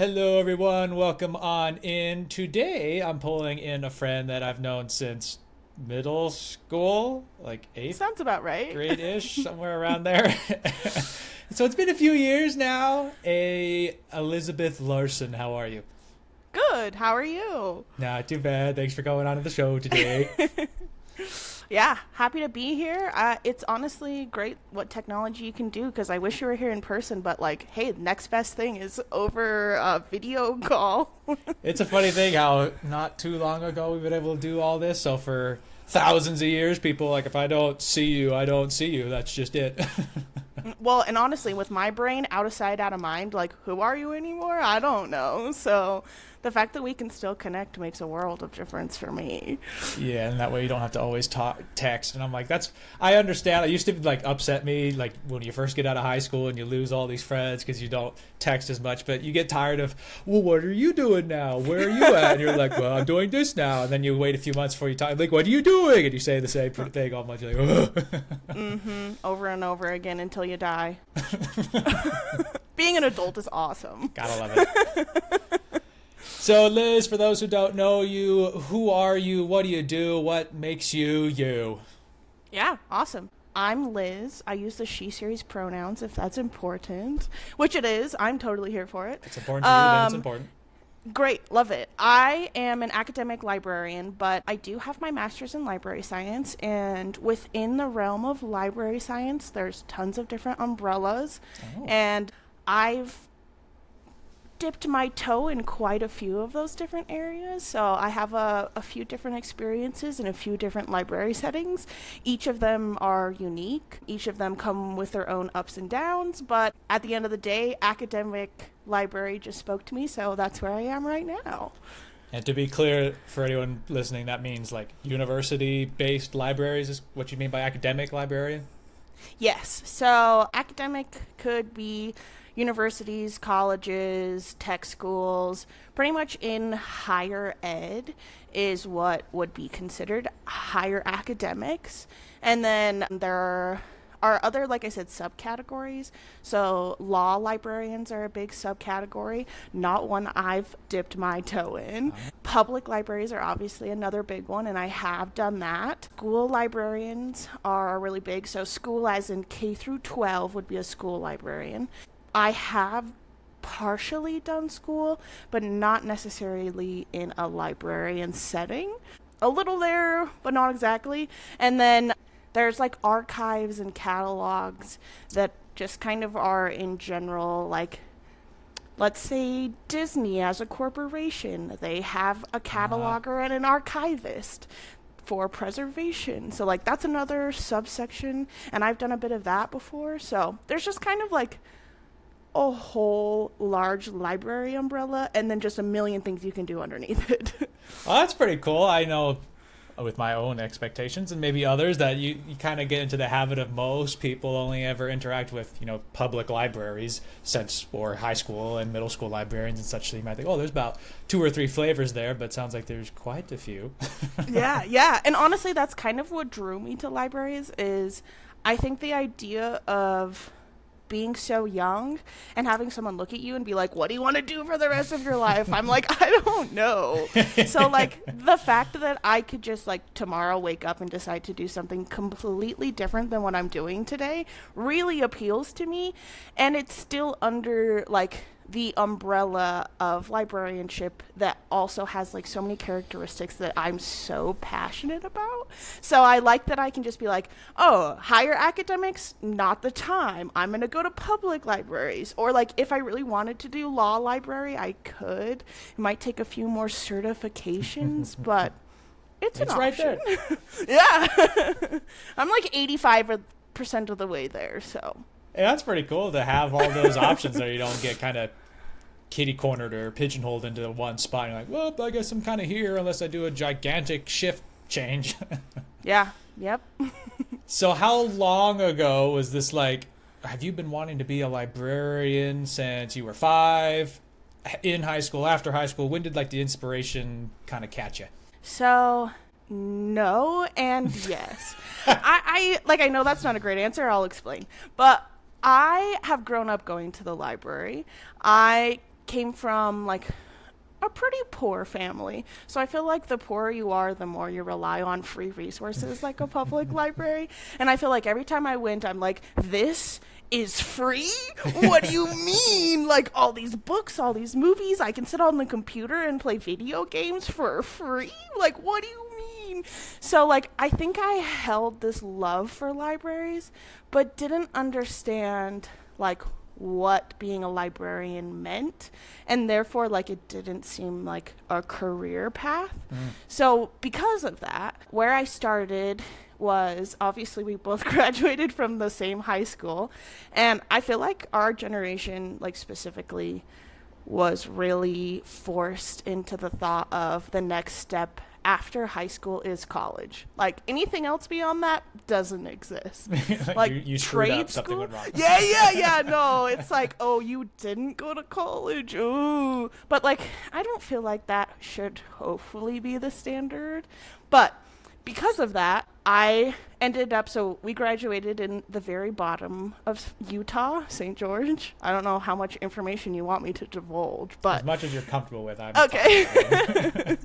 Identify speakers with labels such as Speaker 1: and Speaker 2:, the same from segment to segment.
Speaker 1: Hello, everyone. Welcome on in. Today, I'm pulling in a friend that I've known since middle school, like eighth
Speaker 2: Sounds about right.
Speaker 1: grade-ish, somewhere around there. So it's been a few years now. Elizabeth Larson, how are you?
Speaker 2: Good. How are you?
Speaker 1: Not too bad. Thanks for coming on to the show today.
Speaker 2: Yeah, happy to be here. It's honestly great what technology can do because I wish you were here in person, but hey, the next best thing is over a video call.
Speaker 1: It's a funny thing how not too long ago we've been able to do all this. So for thousands of years, people like, if I don't see you, I don't see you. That's just it.
Speaker 2: Well, and honestly, with my brain out of sight, out of mind, who are you anymore? I don't know. So the fact that we can still connect makes a world of difference for me.
Speaker 1: Yeah, and that way you don't have to always text. And I'm like, I understand. It used to upset me, like when you first get out of high school and you lose all these friends because you don't text as much. But you get tired of, well, what are you doing now? Where are you at? And you're like, well, I'm doing this now. And then you wait a few months before you talk. Like, what are you doing? And you say the same thing all much. You're like,
Speaker 2: Over and over again until you die. Being an adult is awesome.
Speaker 1: Gotta love it. So, Liz, for those who don't know you, who are you? What do you do? What makes you you?
Speaker 2: Yeah, awesome. I'm Liz. I use the she series pronouns if that's important, which it is. I'm totally here for it.
Speaker 1: It's important to you, then it's important.
Speaker 2: Great, love it. I am an academic librarian, but I do have my master's in library science, and within the realm of library science, there's tons of different umbrellas, and I've dipped my toe in quite a few of those different areas. So I have a few different experiences in a few different library settings. Each of them are unique. Each of them come with their own ups and downs. But at the end of the day, academic library just spoke to me. So that's where I am right now.
Speaker 1: And to be clear for anyone listening, that means university-based libraries is what you mean by academic librarian?
Speaker 2: Yes. So academic could be universities, colleges, tech schools, pretty much in higher ed is what would be considered higher academics. And then there are other, like I said, subcategories. So law librarians are a big subcategory, not one I've dipped my toe in. Public libraries are obviously another big one, and I have done that. School librarians are really big. So school as in K through 12 would be a school librarian. I have partially done school, but not necessarily in a librarian setting. A little there, but not exactly. And then there's archives and catalogs that just kind of are in general, let's say Disney as a corporation. They have a cataloger and an archivist for preservation. So that's another subsection, and I've done a bit of that before. So there's just kind of a whole large library umbrella and then just a million things you can do underneath it.
Speaker 1: Well, that's pretty cool. I know with my own expectations and maybe others that you kind of get into the habit of most people only ever interact with, public libraries or high school and middle school librarians and such. So you might think, oh, there's about 2 or 3 flavors there, but it sounds like there's quite a few.
Speaker 2: Yeah. And honestly, that's kind of what drew me to libraries is I think the idea of being so young and having someone look at you and be like, what do you want to do for the rest of your life? I'm like, I don't know. So the fact that I could just tomorrow wake up and decide to do something completely different than what I'm doing today really appeals to me. And it's still under the umbrella of librarianship that also has so many characteristics that I'm so passionate about. So I like that I can just be oh, higher academics, not the time. I'm going to go to public libraries. Or if I really wanted to do law library, I could. It might take a few more certifications, but it's an option.
Speaker 1: Right there.
Speaker 2: Yeah. I'm 85% of the way there, so.
Speaker 1: Yeah, that's pretty cool to have all those options there. You don't get kind of kitty cornered or pigeonholed into one spot. You're like, well, I guess I'm kind of here unless I do a gigantic shift change.
Speaker 2: Yeah. Yep.
Speaker 1: So how long ago was this have you been wanting to be a librarian since you were 5? In high school, after high school? When did the inspiration kind of catch you?
Speaker 2: So no and yes. I know that's not a great answer. I'll explain. But I have grown up going to the library. I came from like a pretty poor family. So I feel like the poorer you are, the more you rely on free resources like a public library. And I feel like every time I went, I'm like, this is free? What do you mean? Like all these books, all these movies, I can sit on the computer and play video games for free? Like, what do you mean? So like, I think I held this love for libraries, but didn't understand like what being a librarian meant, and therefore like it didn't seem like a career path. So because of that, where I started was, obviously we both graduated from the same high school, and I feel like our generation, like specifically, was really forced into the thought of the next step after high school is college. Like anything else beyond that doesn't exist. Like
Speaker 1: you screwed
Speaker 2: trade
Speaker 1: up, something
Speaker 2: school.
Speaker 1: went wrong.
Speaker 2: Yeah. No, it's like, oh, you didn't go to college. Ooh. But like, I don't feel like that should hopefully be the standard. But because of that, I ended up, so we graduated in the very bottom of Utah, St. George. I don't know how much information you want me to divulge, but
Speaker 1: As much as you're comfortable with, I'm
Speaker 2: okay.
Speaker 1: fine.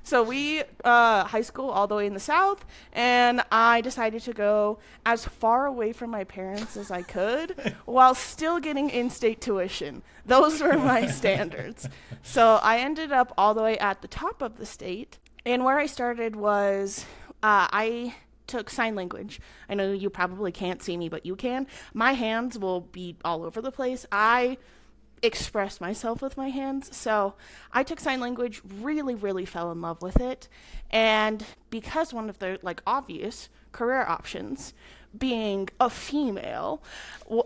Speaker 2: So we, high school all the way in the South, and I decided to go as far away from my parents as I could while still getting in-state tuition. Those were my standards. So I ended up all the way at the top of the state, and where I started was I took sign language. I know you probably can't see me, but you can. My hands will be all over the place. I express myself with my hands. So I took sign language, really fell in love with it. And because one of the like obvious career options being a female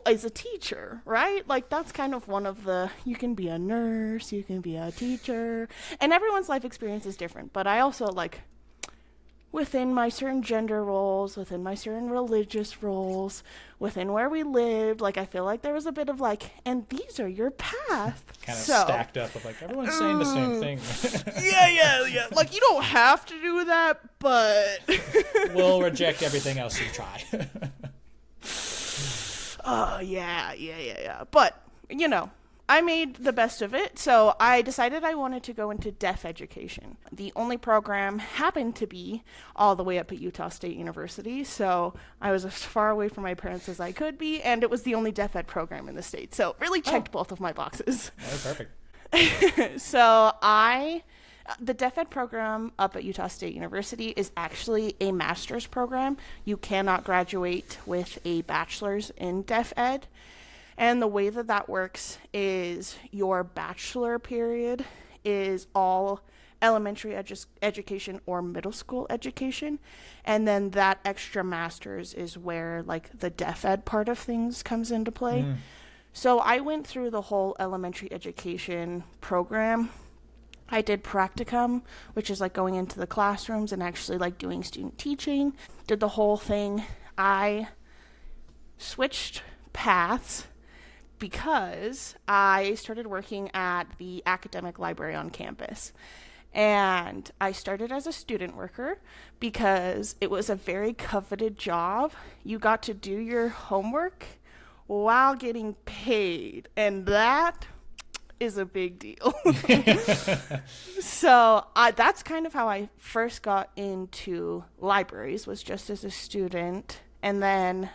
Speaker 2: is a teacher, right? Like that's kind of one of the, you can be a nurse, you can be a teacher, and everyone's life experience is different. But I also like, within my certain gender roles, within my certain religious roles, within where we lived, like I feel like there was a bit of like, and these are your path.
Speaker 1: Kind of stacked up of like, everyone's saying the same thing.
Speaker 2: Yeah. Like you don't have to do that, but
Speaker 1: We'll reject everything else you try.
Speaker 2: Oh, yeah. But, you know, I made the best of it, so I decided I wanted to go into deaf education. The only program happened to be all the way up at Utah State University, so I was as far away from my parents as I could be, and it was the only deaf ed program in the state, so really checked both of my boxes.
Speaker 1: Oh, perfect.
Speaker 2: So the deaf ed program up at Utah State University is actually a master's program. You cannot graduate with a bachelor's in deaf ed. And the way that works is your bachelor period is all elementary education or middle school education. And then that extra master's is where like the deaf ed part of things comes into play. So I went through the whole elementary education program. I did practicum, which is like going into the classrooms and actually like doing student teaching. Did the whole thing. I switched paths because I started working at the academic library on campus. And I started as a student worker because it was a very coveted job. You got to do your homework while getting paid. And that is a big deal. So that's kind of how I first got into libraries, was just as a student. And then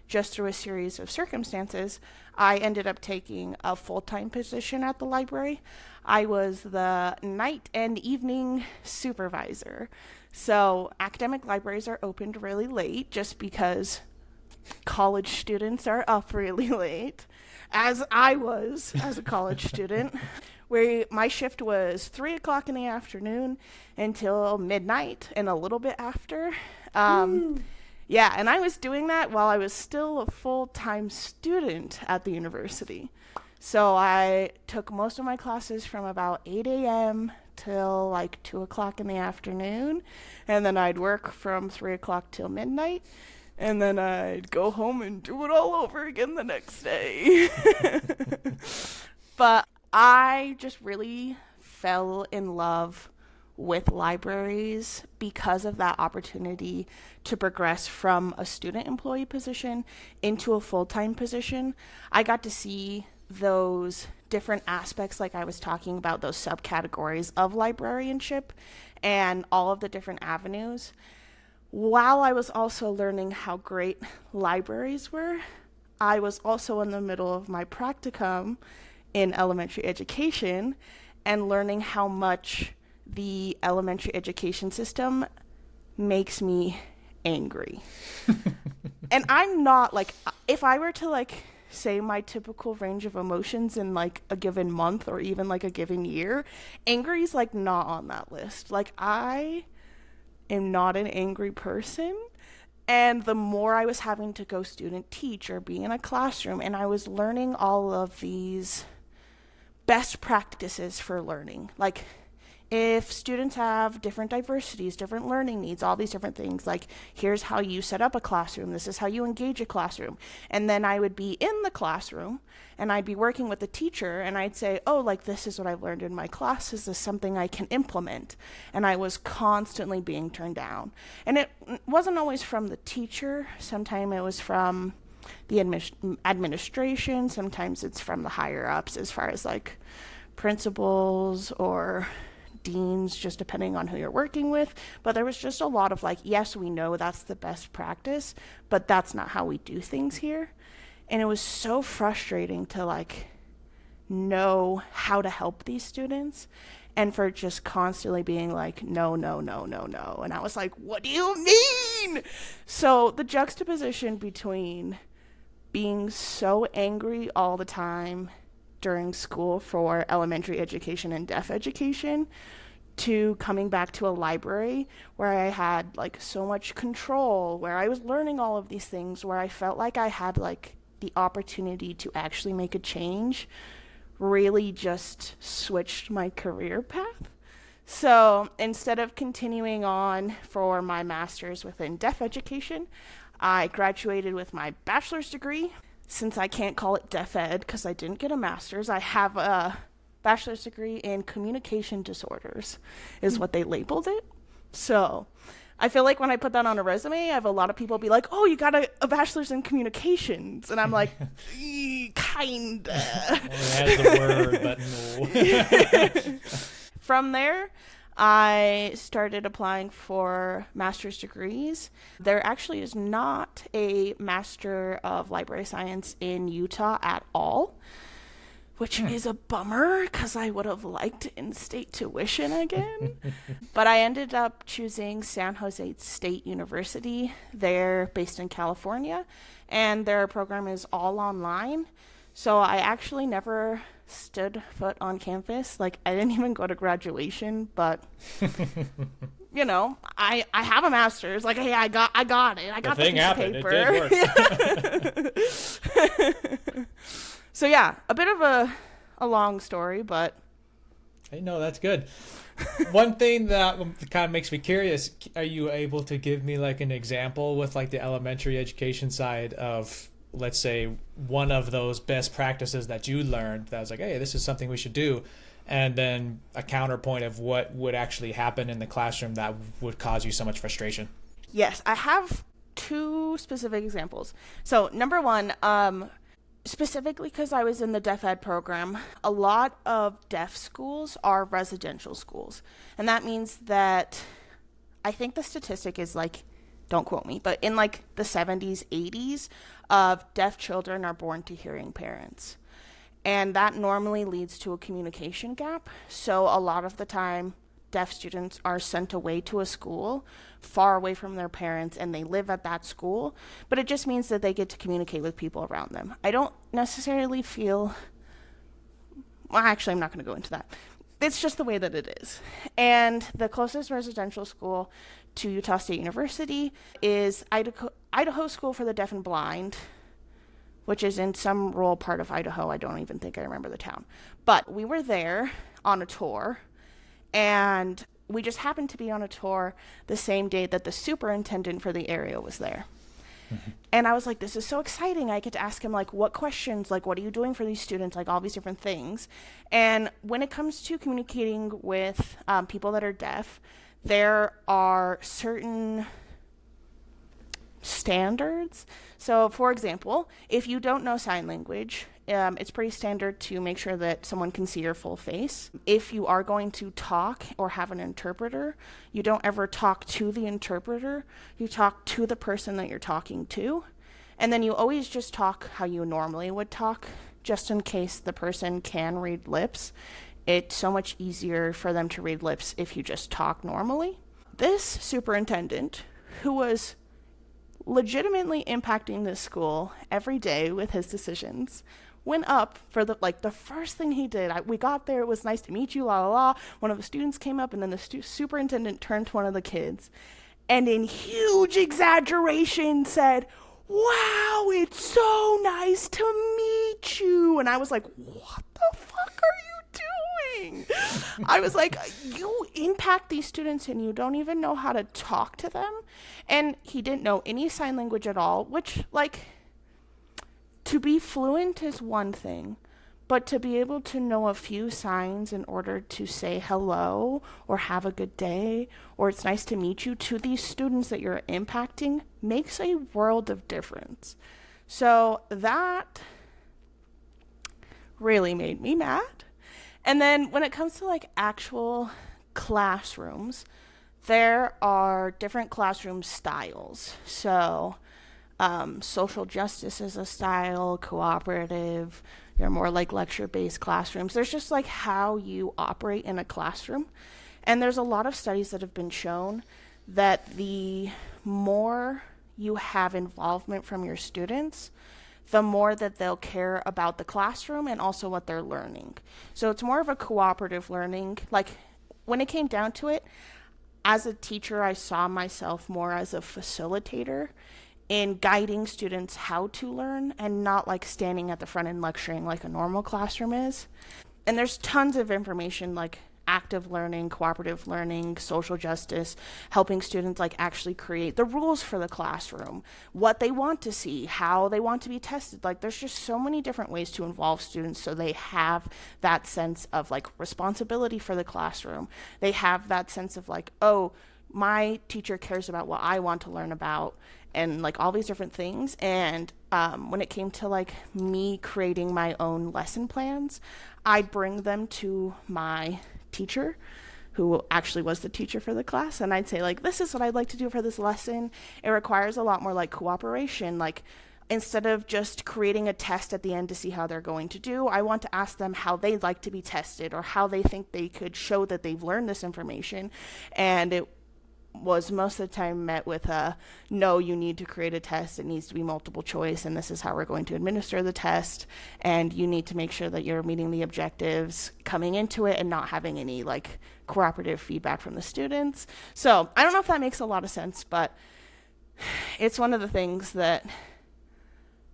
Speaker 2: just through a series of circumstances, I ended up taking a full-time position at the library. I was the night and evening supervisor. So academic libraries are opened really late just because college students are up really late, as I was as a college student, where my shift was 3 o'clock in the afternoon until midnight and a little bit after. Yeah, and I was doing that while I was still a full-time student at the university. So I took most of my classes from about 8 a.m. till like 2 o'clock in the afternoon, and then I'd work from 3 o'clock till midnight, and then I'd go home and do it all over again the next day. But I just really fell in love with libraries because of that opportunity to progress from a student employee position into a full-time position. I got to see those different aspects, like I was talking about, those subcategories of librarianship and all of the different avenues, while I was also learning how great libraries were, I was also in the middle of my practicum in elementary education and learning how much the elementary education system makes me angry. And I'm not like, if I were to like say my typical range of emotions in like a given month or even like a given year, angry is like not on that list. Like, I am not an angry person. And the more I was having to go student teach or be in a classroom, and I was learning all of these best practices for learning, like if students have different diversities, different learning needs, all these different things, like here's how you set up a classroom, this is how you engage a classroom. And then I would be in the classroom and I'd be working with the teacher and I'd say, oh, like this is what I've learned in my class, is this something I can implement? And I was constantly being turned down. And it wasn't always from the teacher, sometimes it was from the administration, sometimes it's from the higher ups as far as like principals or deans, just depending on who you're working with. But there was just a lot of like, yes, we know that's the best practice, but that's not how we do things here. And it was so frustrating to like know how to help these students and for just constantly being like, no, no, no, no, no. And I was like, what do you mean? So the juxtaposition between being so angry all the time during school for elementary education and deaf education to coming back to a library where I had like so much control, where I was learning all of these things, where I felt like I had like the opportunity to actually make a change, really just switched my career path. So instead of continuing on for my master's within deaf education, I graduated with my bachelor's degree. Since I can't call it deaf ed because I didn't get a master's, I have a bachelor's degree in communication disorders is what they labeled it. So I feel like when I put that on a resume, I have a lot of people be like, oh, you got a bachelor's in communications. And I'm like, kinda.
Speaker 1: Well, it has the word, but no.
Speaker 2: From there, I started applying for master's degrees. There actually is not a Master of Library Science in Utah at all, which is a bummer because I would have liked in-state tuition again. But I ended up choosing San Jose State University. They're based in California, and their program is all online. So I actually never stood foot on campus. Like, I didn't even go to graduation, but you know, I have a master's. Like, hey, I got it. I got the piece of paper.
Speaker 1: It did work.
Speaker 2: So yeah, a bit of a long story, but
Speaker 1: hey, no, that's good. One thing that kind of makes me curious, are you able to give me like an example with like the elementary education side of, let's say, one of those best practices that you learned that was like, hey, this is something we should do, and then a counterpoint of what would actually happen in the classroom that would cause you so much frustration?
Speaker 2: Yes, I have two specific examples. So number one, specifically because I was in the deaf ed program, a lot of deaf schools are residential schools. And that means that I think the statistic is like, don't quote me, but in like the 70s, 80s, of deaf children are born to hearing parents. And that normally leads to a communication gap. So a lot of the time, deaf students are sent away to a school far away from their parents, and they live at that school. But it just means that they get to communicate with people around them. I don't necessarily feel... Well, actually, I'm not going to go into that. It's just the way that it is. And the closest residential school to Utah State University is Idaho School for the Deaf and Blind, which is in some rural part of Idaho. I don't even think I remember the town. But we were there on a tour, and we just happened to be on a tour the same day that the superintendent for the area was there. Mm-hmm. And I was like, this is so exciting. I get to ask him, like, what questions, like, what are you doing for these students, like, all these different things. And when it comes to communicating with people that are deaf, there are certain standards. So, for example, if you don't know sign language It's pretty standard to make sure that someone can see your full face. If you are going to talk or have an interpreter, you don't ever talk to the interpreter. You talk to the person that you're talking to. And then you always just talk how you normally would talk, just in case the person can read lips. It's so much easier for them to read lips if you just talk normally. This superintendent, who was legitimately impacting this school every day with his decisions, went up for the first thing he did. We got there, it was nice to meet you, la la la. One of the students came up, and then the superintendent turned to one of the kids and in huge exaggeration said, "Wow, it's so nice to meet you." And I was like, what the fuck are you doing? I was like, you impact these students and you don't even know how to talk to them. And he didn't know any sign language at all, which, like, to be fluent is one thing, but to be able to know a few signs in order to say hello or have a good day or it's nice to meet you to these students that you're impacting makes a world of difference. So that really made me mad. And then when it comes to like actual classrooms, there are different classroom styles. So social justice is a style, cooperative, you're more like lecture-based classrooms. There's just like how you operate in a classroom. And there's a lot of studies that have been shown that the more you have involvement from your students, the more that they'll care about the classroom and also what they're learning. So it's more of a cooperative learning. Like when it came down to it, as a teacher, I saw myself more as a facilitator in guiding students how to learn and not like standing at the front and lecturing like a normal classroom is. And there's tons of information like active learning, cooperative learning, social justice, helping students like actually create the rules for the classroom, what they want to see, how they want to be tested. Like there's just so many different ways to involve students so they have that sense of like responsibility for the classroom. They have that sense of like, oh, my teacher cares about what I want to learn about, and like all these different things. And when it came to like me creating my own lesson plans, I'd bring them to my teacher, who actually was the teacher for the class, and I'd say like, this is what I'd like to do for this lesson. It requires a lot more like cooperation. Like instead of just creating a test at the end to see how they're going to do, I want to ask them how they'd like to be tested or how they think they could show that they've learned this information. And it was most of the time met with a, no, you need to create a test. It needs to be multiple choice, and this is how we're going to administer the test. And you need to make sure that you're meeting the objectives coming into it and not having any like cooperative feedback from the students. So I don't know if that makes a lot of sense, but it's one of the things that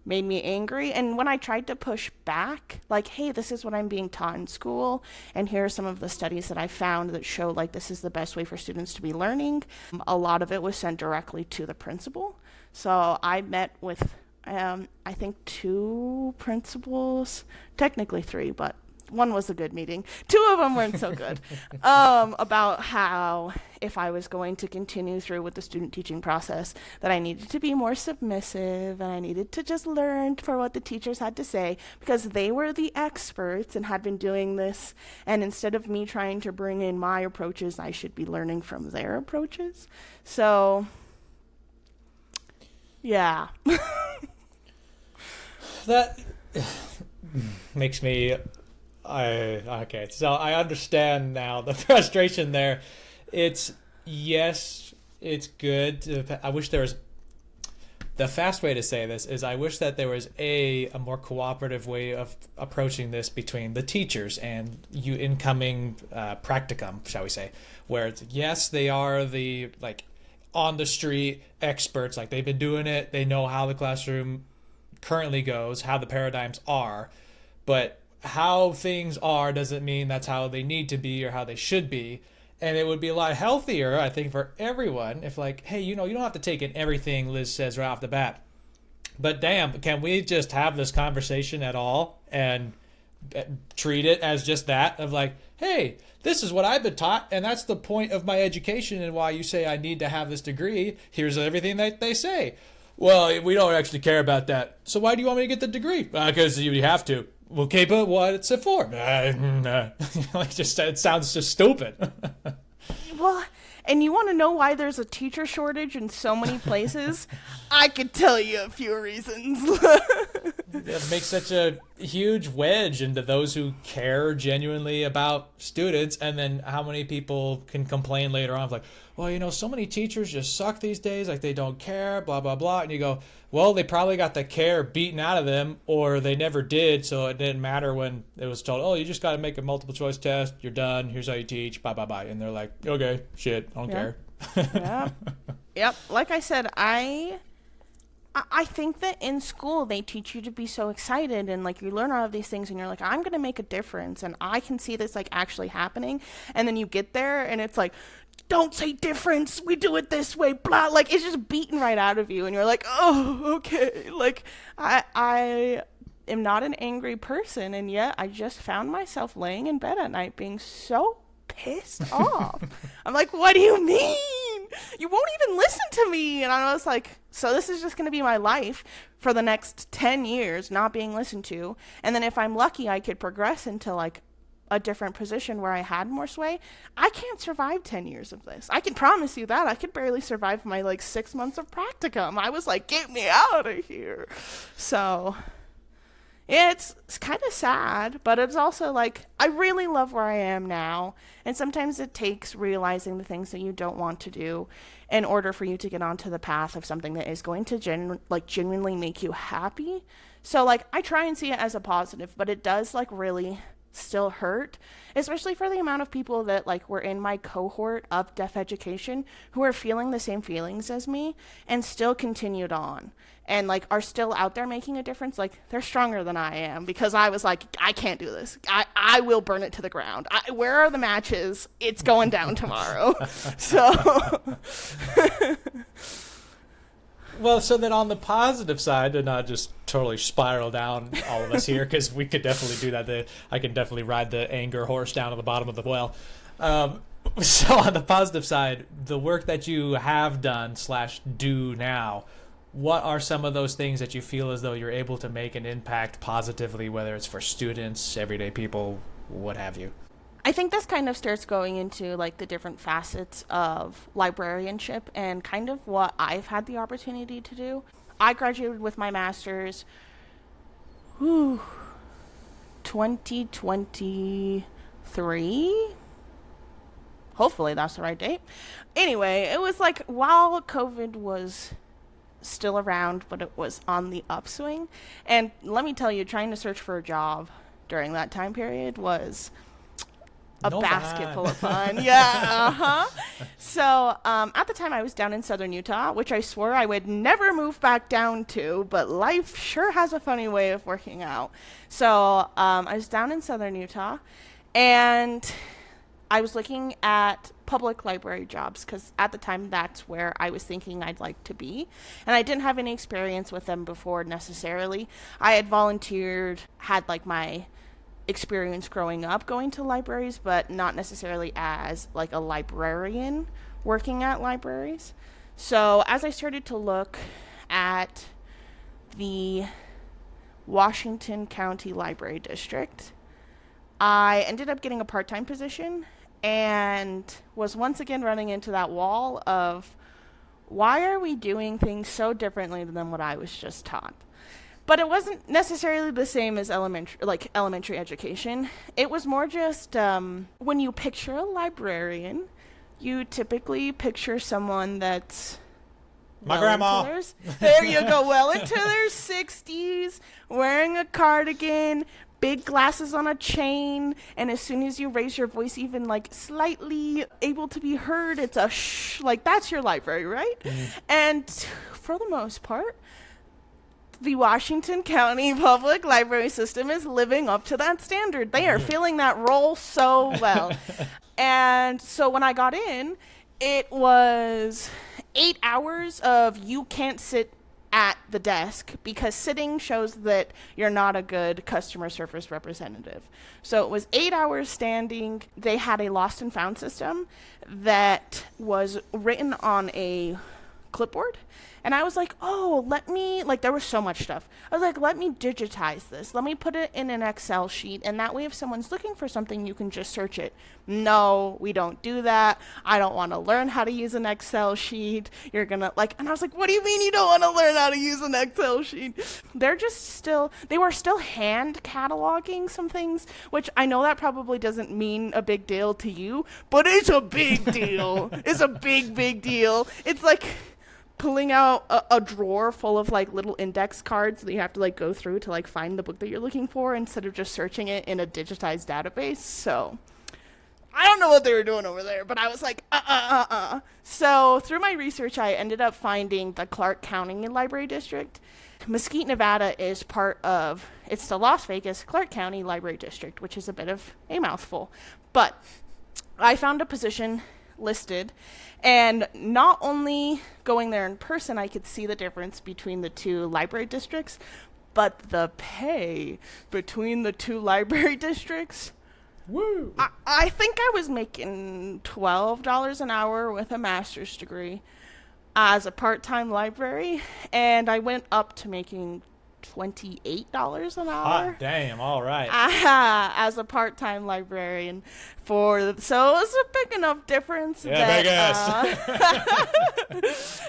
Speaker 2: made me angry. And when I tried to push back, like, hey, this is what I'm being taught in school, and here are some of the studies that I found that show like this is the best way for students to be learning, a lot of it was sent directly to the principal. So I met with I think 2 principals, technically 3, but one was a good meeting. 2 of them weren't so good, about how if I was going to continue through with the student teaching process, that I needed to be more submissive and I needed to just learn for what the teachers had to say because they were the experts and had been doing this. And instead of me trying to bring in my approaches, I should be learning from their approaches. So, yeah.
Speaker 1: That makes me... okay, so I understand now the frustration there. It's good. I wish there was... The fast way to say this is I wish that there was a more cooperative way of approaching this between the teachers and you incoming practicum, shall we say, where it's, yes, they are the like on the street experts, like they've been doing it, they know how the classroom currently goes, how the paradigms are, but how things are doesn't mean that's how they need to be or how they should be. And it would be a lot healthier, I think, for everyone if like, hey, you don't have to take in everything Liz says right off the bat. But damn, can we just have this conversation at all and treat it as just that of like, hey, this is what I've been taught and that's the point of my education and why you say I need to have this degree. Here's everything that they say. Well, we don't actually care about that. So why do you want me to get the degree? Because you have to. Okay, but what's it for? Like, just it sounds just stupid.
Speaker 2: Well, and you want to know why there's a teacher shortage in so many places? I could tell you a few reasons.
Speaker 1: It makes such a huge wedge into those who care genuinely about students, and then how many people can complain later on, like, well, you know, so many teachers just suck these days, like they don't care, blah, blah, blah. And you go, well, they probably got the care beaten out of them, or they never did, so it didn't matter when it was told, oh, you just got to make a multiple choice test, you're done, here's how you teach, bye, bye, bye. And they're like, okay, shit, I don't care.
Speaker 2: Yep. Like I said, I think that in school they teach you to be so excited, and like you learn all of these things and you're like, I'm going to make a difference and I can see this like actually happening. And then you get there and it's like, don't say difference, we do it this way, blah. Like it's just beaten right out of you and you're like, oh, okay. Like I am not an angry person, and yet I just found myself laying in bed at night being so pissed off. I'm like, what do you mean? You won't even listen to me. And I was like, so this is just going to be my life for the next 10 years, not being listened to. And then if I'm lucky, I could progress into like a different position where I had more sway. I can't survive 10 years of this. I can promise you that. I could barely survive my like 6 months of practicum. I was like, get me out of here. So it's kind of sad, but it's also like, I really love where I am now. And sometimes it takes realizing the things that you don't want to do in order for you to get onto the path of something that is going to genuinely make you happy. So like, I try and see it as a positive, but it does like really still hurt, especially for the amount of people that like were in my cohort of deaf education who are feeling the same feelings as me and still continued on and like are still out there making a difference. Like they're stronger than I am, because I was like, I can't do this. I will burn it to the ground. Where are the matches? It's going down tomorrow. So
Speaker 1: Well, so then on the positive side, to not just totally spiral down all of us here, because we could definitely do that. I can definitely ride the anger horse down to the bottom of the well. So on the positive side, the work that you have done / do now, what are some of those things that you feel as though you're able to make an impact positively, whether it's for students, everyday people, what have you?
Speaker 2: I think this kind of starts going into like the different facets of librarianship and kind of what I've had the opportunity to do. I graduated with my master's 2023. Hopefully that's the right date. Anyway, it was like while COVID was still around, but it was on the upswing. And let me tell you, trying to search for a job during that time period was a basket full of fun. Yeah. So at the time I was down in southern Utah, which I swore I would never move back down to, but life sure has a funny way of working out. So I was down in southern Utah, and I was looking at public library jobs because at the time that's where I was thinking I'd like to be. And I didn't have any experience with them before necessarily. I had volunteered, had like my experience growing up going to libraries, but not necessarily as like a librarian working at libraries. So as I started to look at the Washington County Library District, I ended up getting a part-time position and was once again running into that wall of, why are we doing things so differently than what I was just taught? But it wasn't necessarily the same as elementary education. It was more just when you picture a librarian, you typically picture someone that's
Speaker 1: my grandma.
Speaker 2: There you go. Well into their 60s, wearing a cardigan, big glasses on a chain, and as soon as you raise your voice even like slightly able to be heard, it's a shh. Like that's your library, right? Mm-hmm. And for the most part, the Washington County Public Library System is living up to that standard. They are filling that role so well. And so when I got in, it was 8 hours of you can't sit at the desk because sitting shows that you're not a good customer service representative. So it was 8 hours standing. They had a lost and found system that was written on a clipboard. And I was like, oh, there was so much stuff. I was like, let me digitize this. Let me put it in an Excel sheet. And that way, if someone's looking for something, you can just search it. No, we don't do that. I don't want to learn how to use an Excel sheet. You're going to and I was like, what do you mean you don't want to learn how to use an Excel sheet? They were still hand cataloging some things, which I know that probably doesn't mean a big deal to you, but it's a big deal. It's a big, big deal. It's like pulling out a drawer full of little index cards that you have to go through to find the book that you're looking for instead of just searching it in a digitized database. So I don't know what they were doing over there, but I was like, So through my research, I ended up finding the Clark County Library District. Mesquite, Nevada is it's the Las Vegas Clark County Library District, which is a bit of a mouthful. But I found a position listed, and not only going there in person, I could see the difference between the two library districts, but the pay between the two library districts.
Speaker 1: Woo!
Speaker 2: I think I was making $12 an hour with a master's degree as a part-time library, and I went up to making $28 an hour.
Speaker 1: Hot damn, all right.
Speaker 2: As a part-time librarian so it was a big enough difference
Speaker 1: big ass.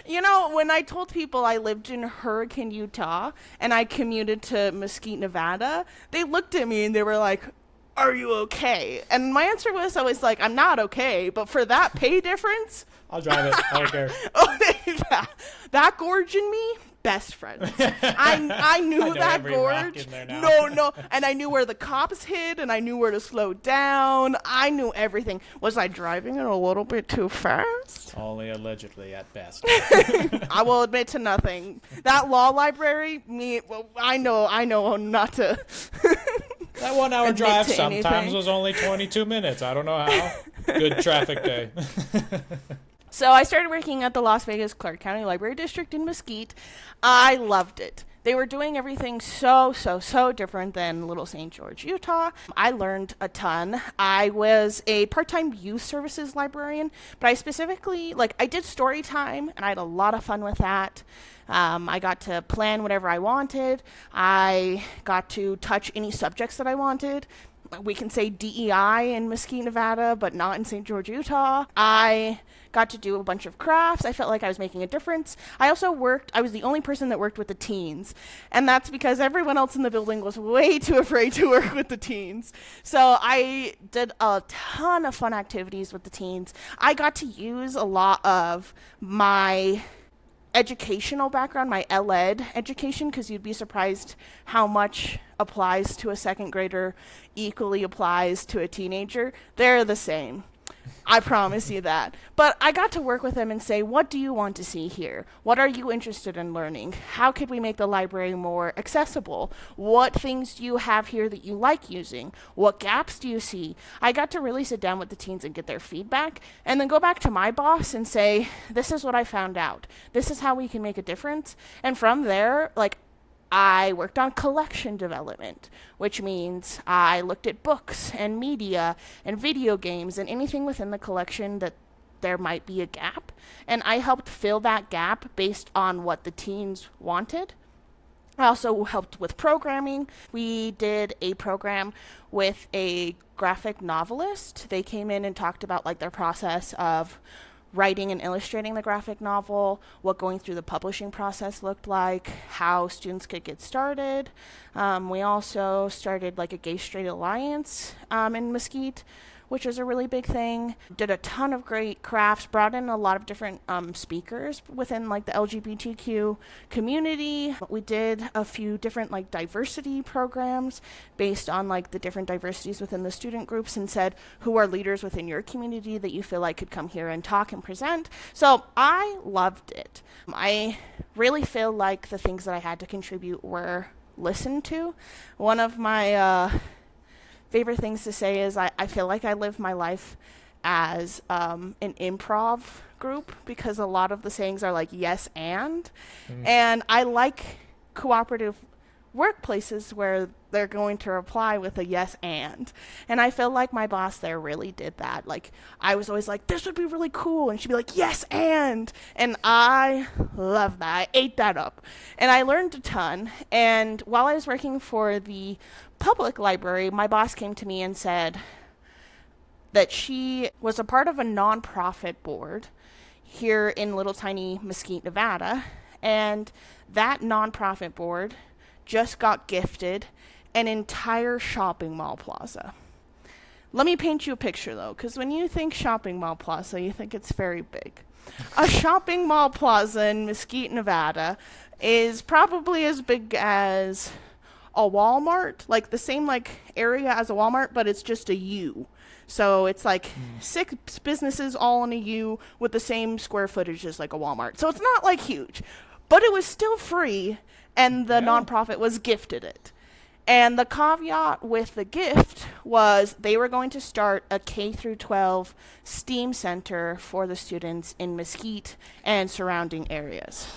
Speaker 2: When I told people I lived in Hurricane, Utah, and I commuted to Mesquite, Nevada, they looked at me and they were like, are you okay? And my answer was always I'm not okay, but for that pay difference,
Speaker 1: I'll drive it. I don't care.
Speaker 2: That gorge in me, best friends. I knew that gorge. No. And I knew where the cops hid, and I knew where to slow down. I knew everything. Was I driving it a little bit too fast?
Speaker 1: Only allegedly at best.
Speaker 2: I will admit to nothing. That law library, I know not to.
Speaker 1: That 1 hour drive sometimes was only 22 minutes. I don't know how. Good traffic day.
Speaker 2: So I started working at the Las Vegas Clark County Library District in Mesquite. I loved it. They were doing everything so different than Little St. George, Utah. I learned a ton. I was a part-time youth services librarian, but I specifically, I did story time, and I had a lot of fun with that. I got to plan whatever I wanted. I got to touch any subjects that I wanted. We can say DEI in Mesquite, Nevada, but not in St. George, Utah. I got to do a bunch of crafts. I felt like I was making a difference. I was the only person that worked with the teens. And that's because everyone else in the building was way too afraid to work with the teens. So I did a ton of fun activities with the teens. I got to use a lot of my educational background, my LED education, because you'd be surprised how much applies to a second grader equally applies to a teenager. They're the same. I promise you that. But I got to work with them and say, what do you want to see here? What are you interested in learning? How could we make the library more accessible? What things do you have here that you like using? What gaps do you see? I got to really sit down with the teens and get their feedback, and then go back to my boss and say, this is what I found out. This is how we can make a difference. And from there, I worked on collection development, which means I looked at books and media and video games and anything within the collection that there might be a gap. And I helped fill that gap based on what the teens wanted. I also helped with programming. We did a program with a graphic novelist. They came in and talked about their process of writing and illustrating the graphic novel, what going through the publishing process looked like, how students could get started. We also started a Gay Straight Alliance in Mesquite, which was a really big thing. Did a ton of great crafts, brought in a lot of different speakers within the LGBTQ community. We did a few different diversity programs based on the different diversities within the student groups, and said, who are leaders within your community that you feel could come here and talk and present. So I loved it. I really feel like the things that I had to contribute were listened to. One of my favorite things to say is I feel like I live my life as an improv group, because a lot of the sayings are yes and. And I like cooperative workplaces where they're going to reply with a yes and I feel like my boss there really did that. Like, I was always like, this would be really cool, and she'd be like, yes and I love that. I ate that up, and I learned a ton. And while I was working for the public library, my boss came to me and said that she was a part of a nonprofit board here in little tiny Mesquite, Nevada, and that nonprofit board just got gifted an entire shopping mall plaza. Let me paint you a picture, though, because when you think shopping mall plaza, you think it's very big. A shopping mall plaza in Mesquite, Nevada is probably as big as a Walmart, like the same like area as a Walmart, but it's just a U. So it's like 6 businesses all in a U with the same square footage as like a Walmart. So it's not like huge, but it was still free, and the nonprofit was gifted it. And the caveat with the gift was they were going to start a K through 12 STEAM center for the students in Mesquite and surrounding areas.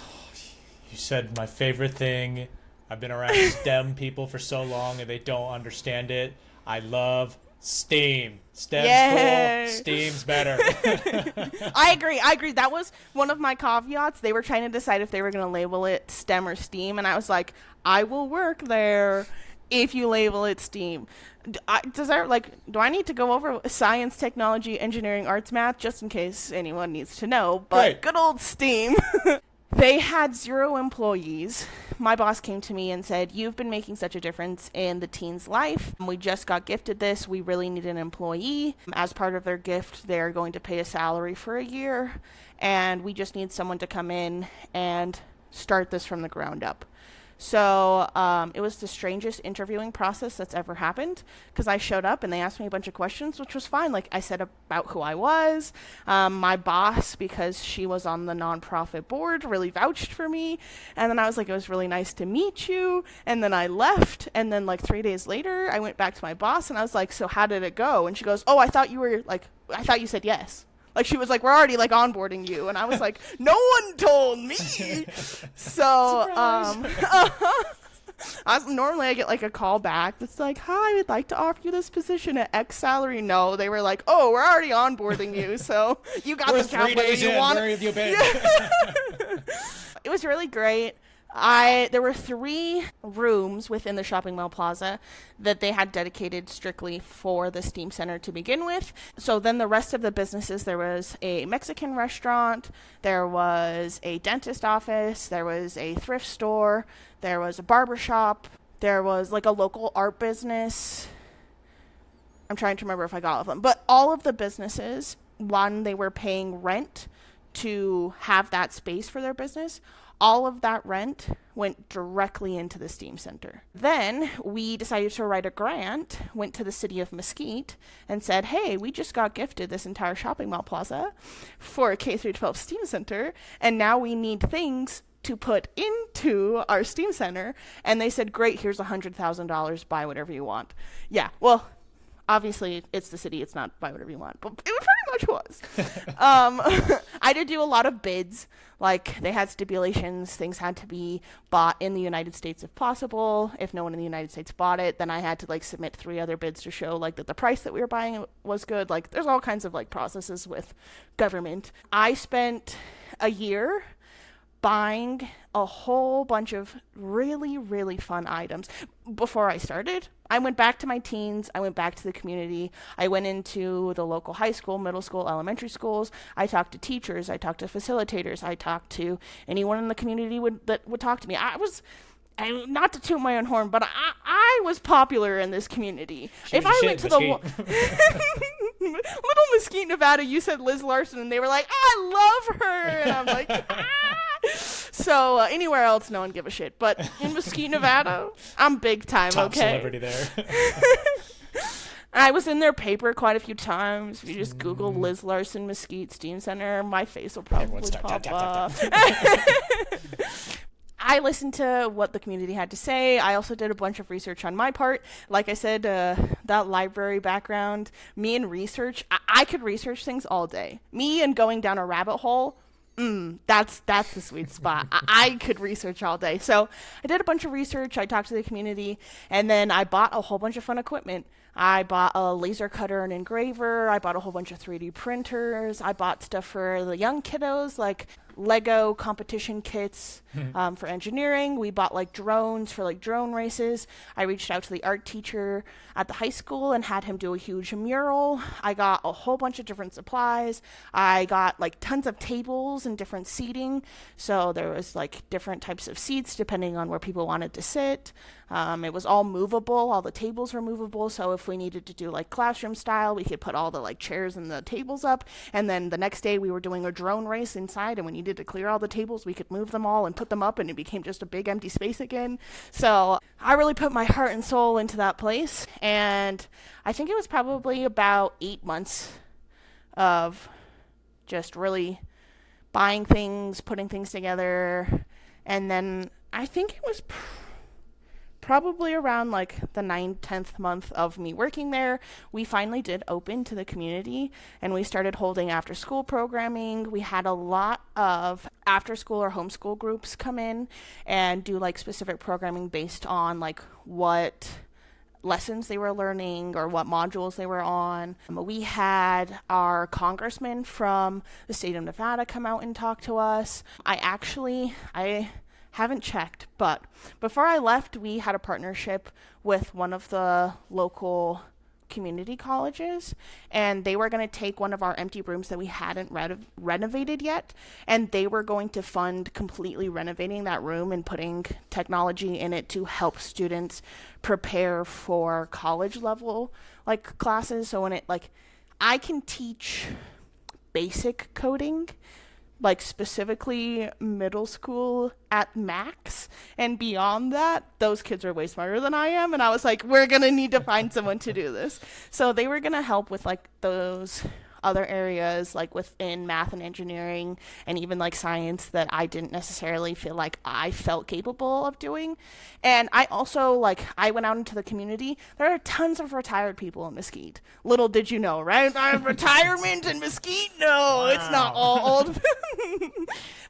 Speaker 1: You said my favorite thing. I've been around STEM people for so long and they don't understand it. I love STEAM. STEM's cool. STEAM's better.
Speaker 2: I agree. That was one of my caveats. They were trying to decide if they were going to label it STEM or STEAM, and I was like, I will work there if you label it STEAM. Do I need to go over science, technology, engineering, arts, math, just in case anyone needs to know? But
Speaker 1: right.
Speaker 2: Good old STEAM. They had 0 employees. My boss came to me and said, you've been making such a difference in the teen's life. We just got gifted this. We really need an employee. As part of their gift, they're going to pay a salary for a year, and we just need someone to come in and start this from the ground up. So it was the strangest interviewing process that's ever happened, because I showed up and they asked me a bunch of questions, which was fine. Like, I said about who I was. My boss, because she was on the nonprofit board, really vouched for me. And then I was like, it was really nice to meet you. And then I left. And then like 3 days later, I went back to my boss and I was like, so how did it go? And she goes, oh, I thought you said yes. Like, she was like, we're already, like, onboarding you. And I was like, no one told me. So, normally I get, like, a call back that's like, hi, we'd like to offer you this position at X salary. No, they were like, oh, we're already onboarding you. So, you got the job whether you want it.
Speaker 1: Where have you been?
Speaker 2: It was really great. There were 3 rooms within the shopping mall plaza that they had dedicated strictly for the STEAM center to begin with. So then the rest of the businesses, there was a Mexican restaurant, there was a dentist office, there was a thrift store, there was a barber shop, there was like a local art business. I'm trying to remember if I got all of them. But all of the businesses, one, they were paying rent to have that space for their business. All of that rent went directly into the STEAM center. Then we decided to write a grant, went to the city of Mesquite, and said, hey, we just got gifted this entire shopping mall plaza for a K-12 STEAM center, and now we need things to put into our STEAM center. And they said, great, here's $100,000, buy whatever you want. Yeah, well, obviously it's the city, it's not buy whatever you want, but it pretty much was. I did do a lot of bids. Like, they had stipulations, things had to be bought in the United States if possible. If no one in the United States bought it, then I had to like submit 3 other bids to show like that the price that we were buying was good. Like, there's all kinds of like processes with government. I spent a year buying a whole bunch of really, really fun items. Before I started, I went back to my teens. I went back to the community. I went into the local high school, middle school, elementary schools. I talked to teachers. I talked to facilitators. I talked to anyone in the community that would talk to me. Not to toot my own horn, but I was popular in this community. If I went to the little Mesquite, Nevada, you said Liz Larson, and they were like, I love her, and I'm like, ah. So anywhere else, no one give a shit. But in Mesquite, Nevada, I'm big time.
Speaker 1: Top
Speaker 2: okay.
Speaker 1: Celebrity there.
Speaker 2: I was in their paper quite a few times. If you just Google Liz Larson Mesquite STEAM Center, my face will probably pop up. I listened to what the community had to say. I also did a bunch of research on my part. Like I said, that library background, me and research, I could research things all day. Me and going down a rabbit hole, That's the sweet spot. I could research all day. So I did a bunch of research. I talked to the community, and then I bought a whole bunch of fun equipment. I bought a laser cutter and engraver. I bought a whole bunch of 3D printers. I bought stuff for the young kiddos, like Lego competition kits for engineering. We bought like drones for like drone races. I reached out to the art teacher at the high school and had him do a huge mural. I got a whole bunch of different supplies. I got like tons of tables and different seating. So there was like different types of seats depending on where people wanted to sit. It was all movable. All the tables were movable. So if we needed to do like classroom style, we could put all the like chairs and the tables up. And then the next day we were doing a drone race inside, and we needed to clear all the tables. We could move them all and put them up, and it became just a big empty space again. So I really put my heart and soul into that place. And I think it was probably about 8 months of just really buying things, putting things together. And then I think it was probably around like the 9th, 10th month of me working there, we finally did open to the community, and we started holding after school programming. We had a lot of after school or homeschool groups come in and do like specific programming based on like what lessons they were learning or what modules they were on. We had our congressman from the state of Nevada come out and talk to us. I haven't checked, but before I left, we had a partnership with one of the local community colleges, and they were going to take one of our empty rooms that we hadn't renovated yet, and they were going to fund completely renovating that room and putting technology in it to help students prepare for college level like classes. So when it like I can teach basic coding, like specifically middle school at max, and beyond that, those kids are way smarter than I am. And I was like, we're going to need to find someone to do this. So they were going to help with like those other areas, like within math and engineering and even like science that I didn't necessarily feel like I felt capable of doing. And I also I went out into the community. There are tons of retired people in Mesquite. Little did you know, right? Retirement in Mesquite? No, wow. It's not all old.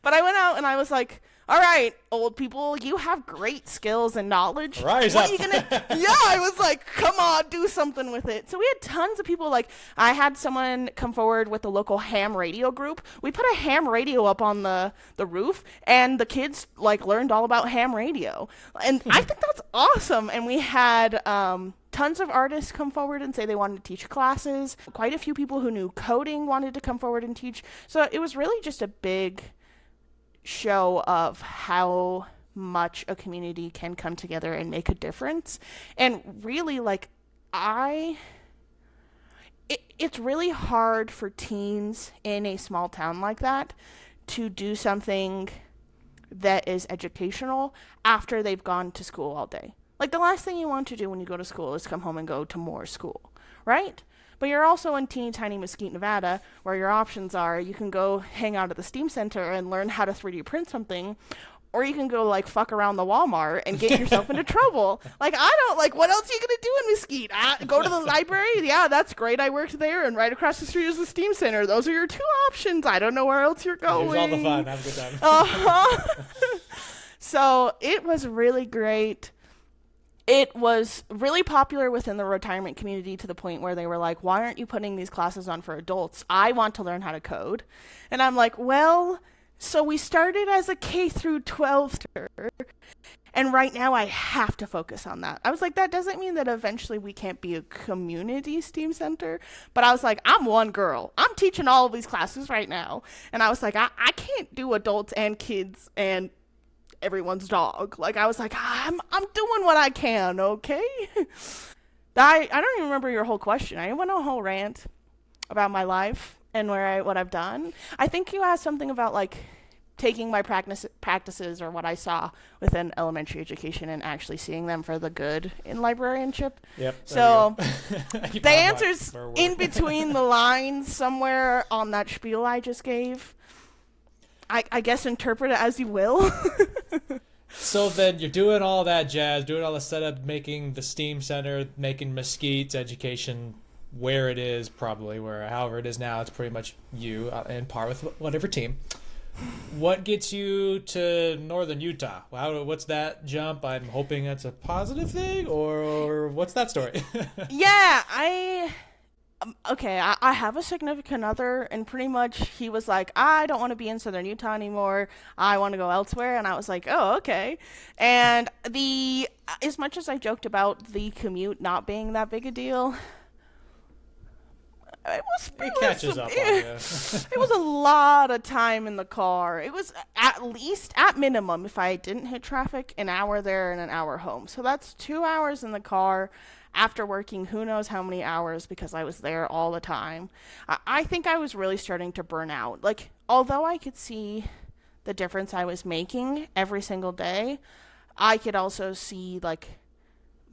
Speaker 2: But I went out and I was like, all right, old people, you have great skills and knowledge.
Speaker 1: Rise up.
Speaker 2: What are you gonna? Yeah, I was like, come on, do something with it. So we had tons of people. Like, I had someone come forward with the local ham radio group. We put a ham radio up on the roof, and the kids learned all about ham radio. And I think that's awesome. And we had tons of artists come forward and say they wanted to teach classes. Quite a few people who knew coding wanted to come forward and teach. So it was really just a big show of how much a community can come together and make a difference. And really, it's really hard for teens in a small town like that to do something that is educational after they've gone to school all day. Like, the last thing you want to do when you go to school is come home and go to more school, right? But you're also in teeny tiny Mesquite, Nevada, where your options are you can go hang out at the STEAM Center and learn how to 3D print something, or you can go fuck around the Walmart and get yourself into trouble. What else are you going to do in Mesquite? Go to the library? Yeah, that's great. I worked there, and right across the street is the STEAM Center. Those are your two options. I don't know where else you're going.
Speaker 1: Here's all the fun. Have a good time.
Speaker 2: Uh-huh. So it was really great. It was really popular within the retirement community to the point where they were like, why aren't you putting these classes on for adults? I want to learn how to code. And I'm like, well, so we started as a K through 12 and right now I have to focus on that. I was like, that doesn't mean that eventually we can't be a community STEAM center. But I was like, I'm one girl. I'm teaching all of these classes right now. And I was like, I can't do adults and kids and everyone's dog. I was like, I'm doing what I can, okay? I don't even remember your whole question. I went on a whole rant about my life and what I've done. I think you asked something about taking my practices or what I saw within elementary education and actually seeing them for the good in librarianship.
Speaker 1: Yep.
Speaker 2: So the answer's in between the lines somewhere on that spiel I just gave. I guess interpret it as you will.
Speaker 1: So then you're doing all that jazz, doing all the setup, making the STEAM Center, making Mesquite's education where it is, probably, however it is now, it's pretty much you in par with whatever team. What gets you to northern Utah? What's that jump? I'm hoping that's a positive thing, or what's that story?
Speaker 2: Yeah, okay, I have a significant other, and pretty much he was like, I don't want to be in Southern Utah anymore. I want to go elsewhere. And I was like, oh, okay. And as much as I joked about the commute not being that big a deal,
Speaker 1: It catches up on you.
Speaker 2: it was a lot of time in the car. It was at least, at minimum, if I didn't hit traffic, an hour there and an hour home. So that's 2 hours in the car after working who knows how many hours because I was there all the time. I think I was really starting to burn out. Like, although I could see the difference I was making every single day, I could also see, like,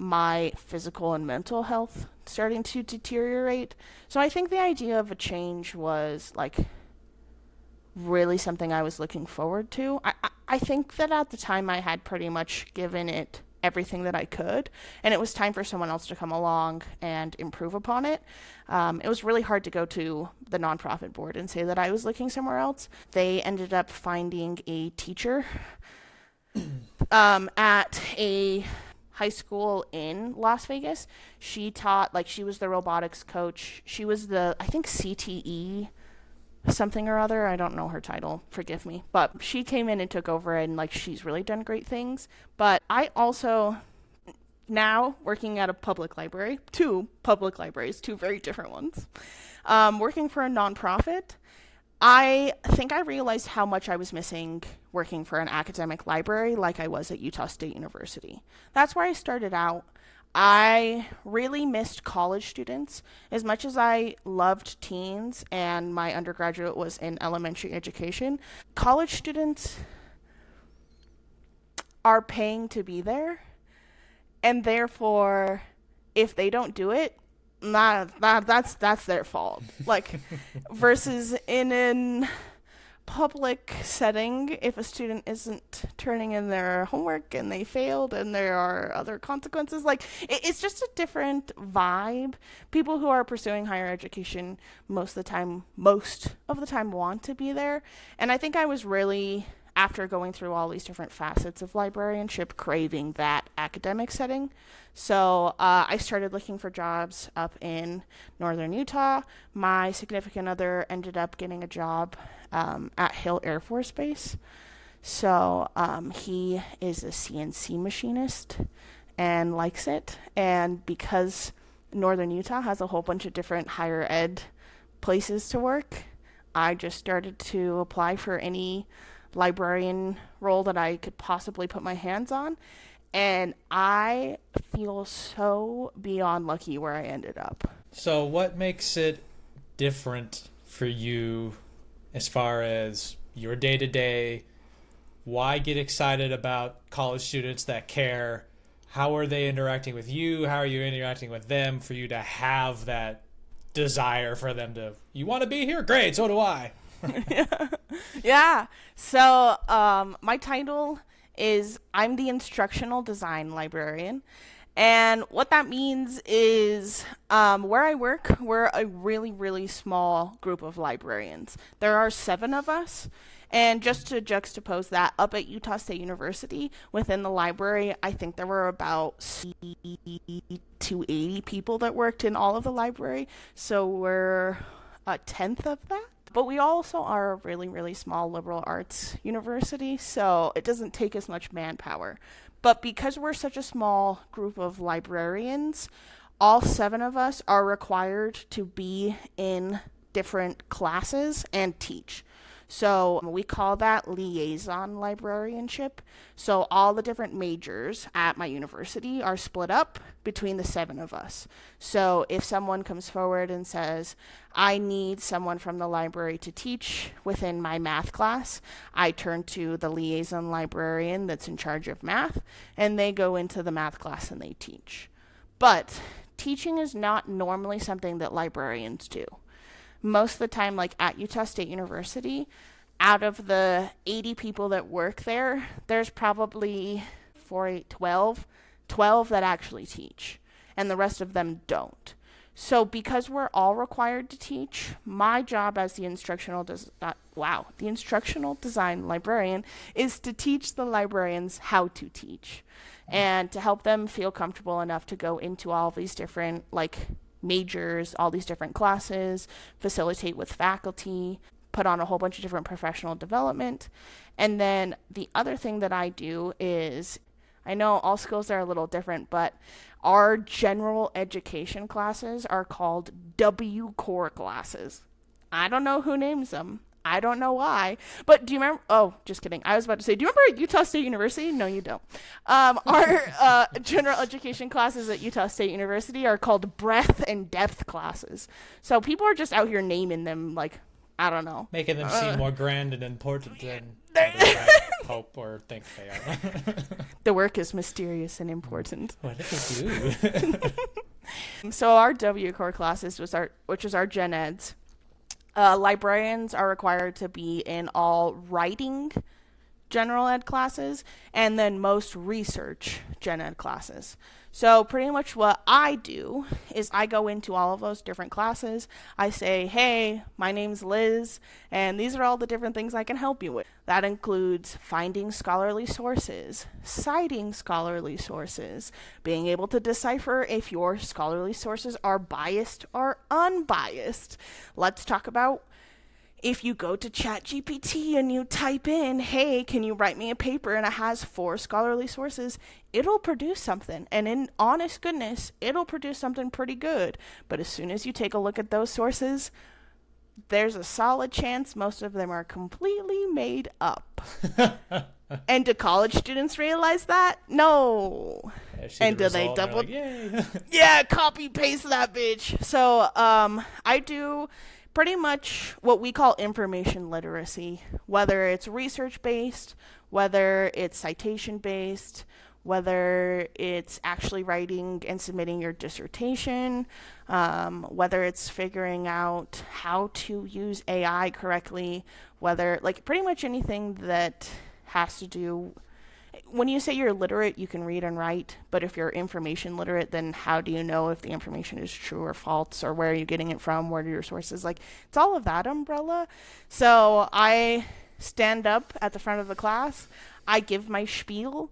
Speaker 2: my physical and mental health starting to deteriorate. So I think the idea of a change was like really something I was looking forward to. I think that at the time I had pretty much given it everything that I could, and it was time for someone else to come along and improve upon it. It was really hard to go to the nonprofit board and say that I was looking somewhere else. They ended up finding a teacher at a high school in Las Vegas. She taught, like, she was the robotics coach. She was the, I think, CTE something or other. I don't know her title, forgive me. But she came in and took over, and, like, she's really done great things. But I also, now working at a public library, two public libraries, two very different ones, working for a nonprofit, I think I realized how much I was missing working for an academic library like I was at Utah State University. That's where I started out. I really missed college students. As much as I loved teens and my undergraduate was in elementary education, college students are paying to be there, and therefore, if they don't do it, that's their fault. Like, versus in an public setting, if a student isn't turning in their homework and they failed and there are other consequences, like, it's just a different vibe. People who are pursuing higher education most of the time want to be there. And I think I was really, after going through all these different facets of librarianship, craving that academic setting. So I started looking for jobs up in northern Utah. My significant other ended up getting a job at Hill Air Force Base. So he is a CNC machinist and likes it. And because northern Utah has a whole bunch of different higher ed places to work, I just started to apply for any librarian role that I could possibly put my hands on. And I feel so beyond lucky where I ended up.
Speaker 1: So what makes it different for you as far as your day-to-day? Why get excited about college students that care? How are they interacting with you? How are you interacting with them for you to have that desire for them to, you want to be here? Great, so do I.
Speaker 2: Yeah. So my title is I'm the instructional design librarian. And what that means is where I work, we're a really, really small group of librarians. There are 7 of us. And just to juxtapose that, up at Utah State University, within the library, I think there were about 60 to 80 people that worked in all of the library. So we're a tenth of that. But we also are a really, really small liberal arts university, so it doesn't take as much manpower. But because we're such a small group of librarians, all 7 of us are required to be in different classes and teach. So we call that liaison librarianship. So all the different majors at my university are split up between the 7 of us. So if someone comes forward and says, I need someone from the library to teach within my math class, I turn to the liaison librarian that's in charge of math, and they go into the math class and they teach. But teaching is not normally something that librarians do. Most of the time, like at Utah State University, out of the 80 people that work there, there's probably 12 that actually teach, and the rest of them don't. So because we're all required to teach, my job as the instructional design librarian is to teach the librarians how to teach and to help them feel comfortable enough to go into all these different like majors, all these different classes, facilitate with faculty, put on a whole bunch of different professional development. And then the other thing that I do is, I know all schools are a little different, but our general education classes are called W core classes. I don't know who names them. I don't know why. But do you remember? Oh, just kidding. I was about to say, do you remember Utah State University? No, you don't. Our general education classes at Utah State University are called breadth and depth classes. So people are just out here naming them like, I don't know.
Speaker 1: Making them seem more grand and important than I hope or think they are.
Speaker 2: The work is mysterious and important.
Speaker 1: What did they do?
Speaker 2: So our W core classes which is our gen eds. Librarians are required to be in all writing general ed classes and then most research gen ed classes. So pretty much what I do is I go into all of those different classes. I say, hey, my name's Liz, and these are all the different things I can help you with. That includes finding scholarly sources, citing scholarly sources, being able to decipher if your scholarly sources are biased or unbiased. Let's talk about if you go to ChatGPT and you type in, hey, can you write me a paper, and it has 4 scholarly sources, it'll produce something. And in honest goodness, it'll produce something pretty good. But as soon as you take a look at those sources, there's a solid chance most of them are completely made up. And do college students realize that? No. And do they double?
Speaker 1: Like, yay.
Speaker 2: Yeah, copy paste that bitch. So I do pretty much what we call information literacy, whether it's research-based, whether it's citation-based, whether it's actually writing and submitting your dissertation, whether it's figuring out how to use AI correctly, whether, like, pretty much anything that has to do. When you say you're literate, you can read and write, but if you're information literate, then how do you know if the information is true or false, or where are you getting it from, where are your sources? Like, it's all of that umbrella. So I stand up at the front of the class, I give my spiel.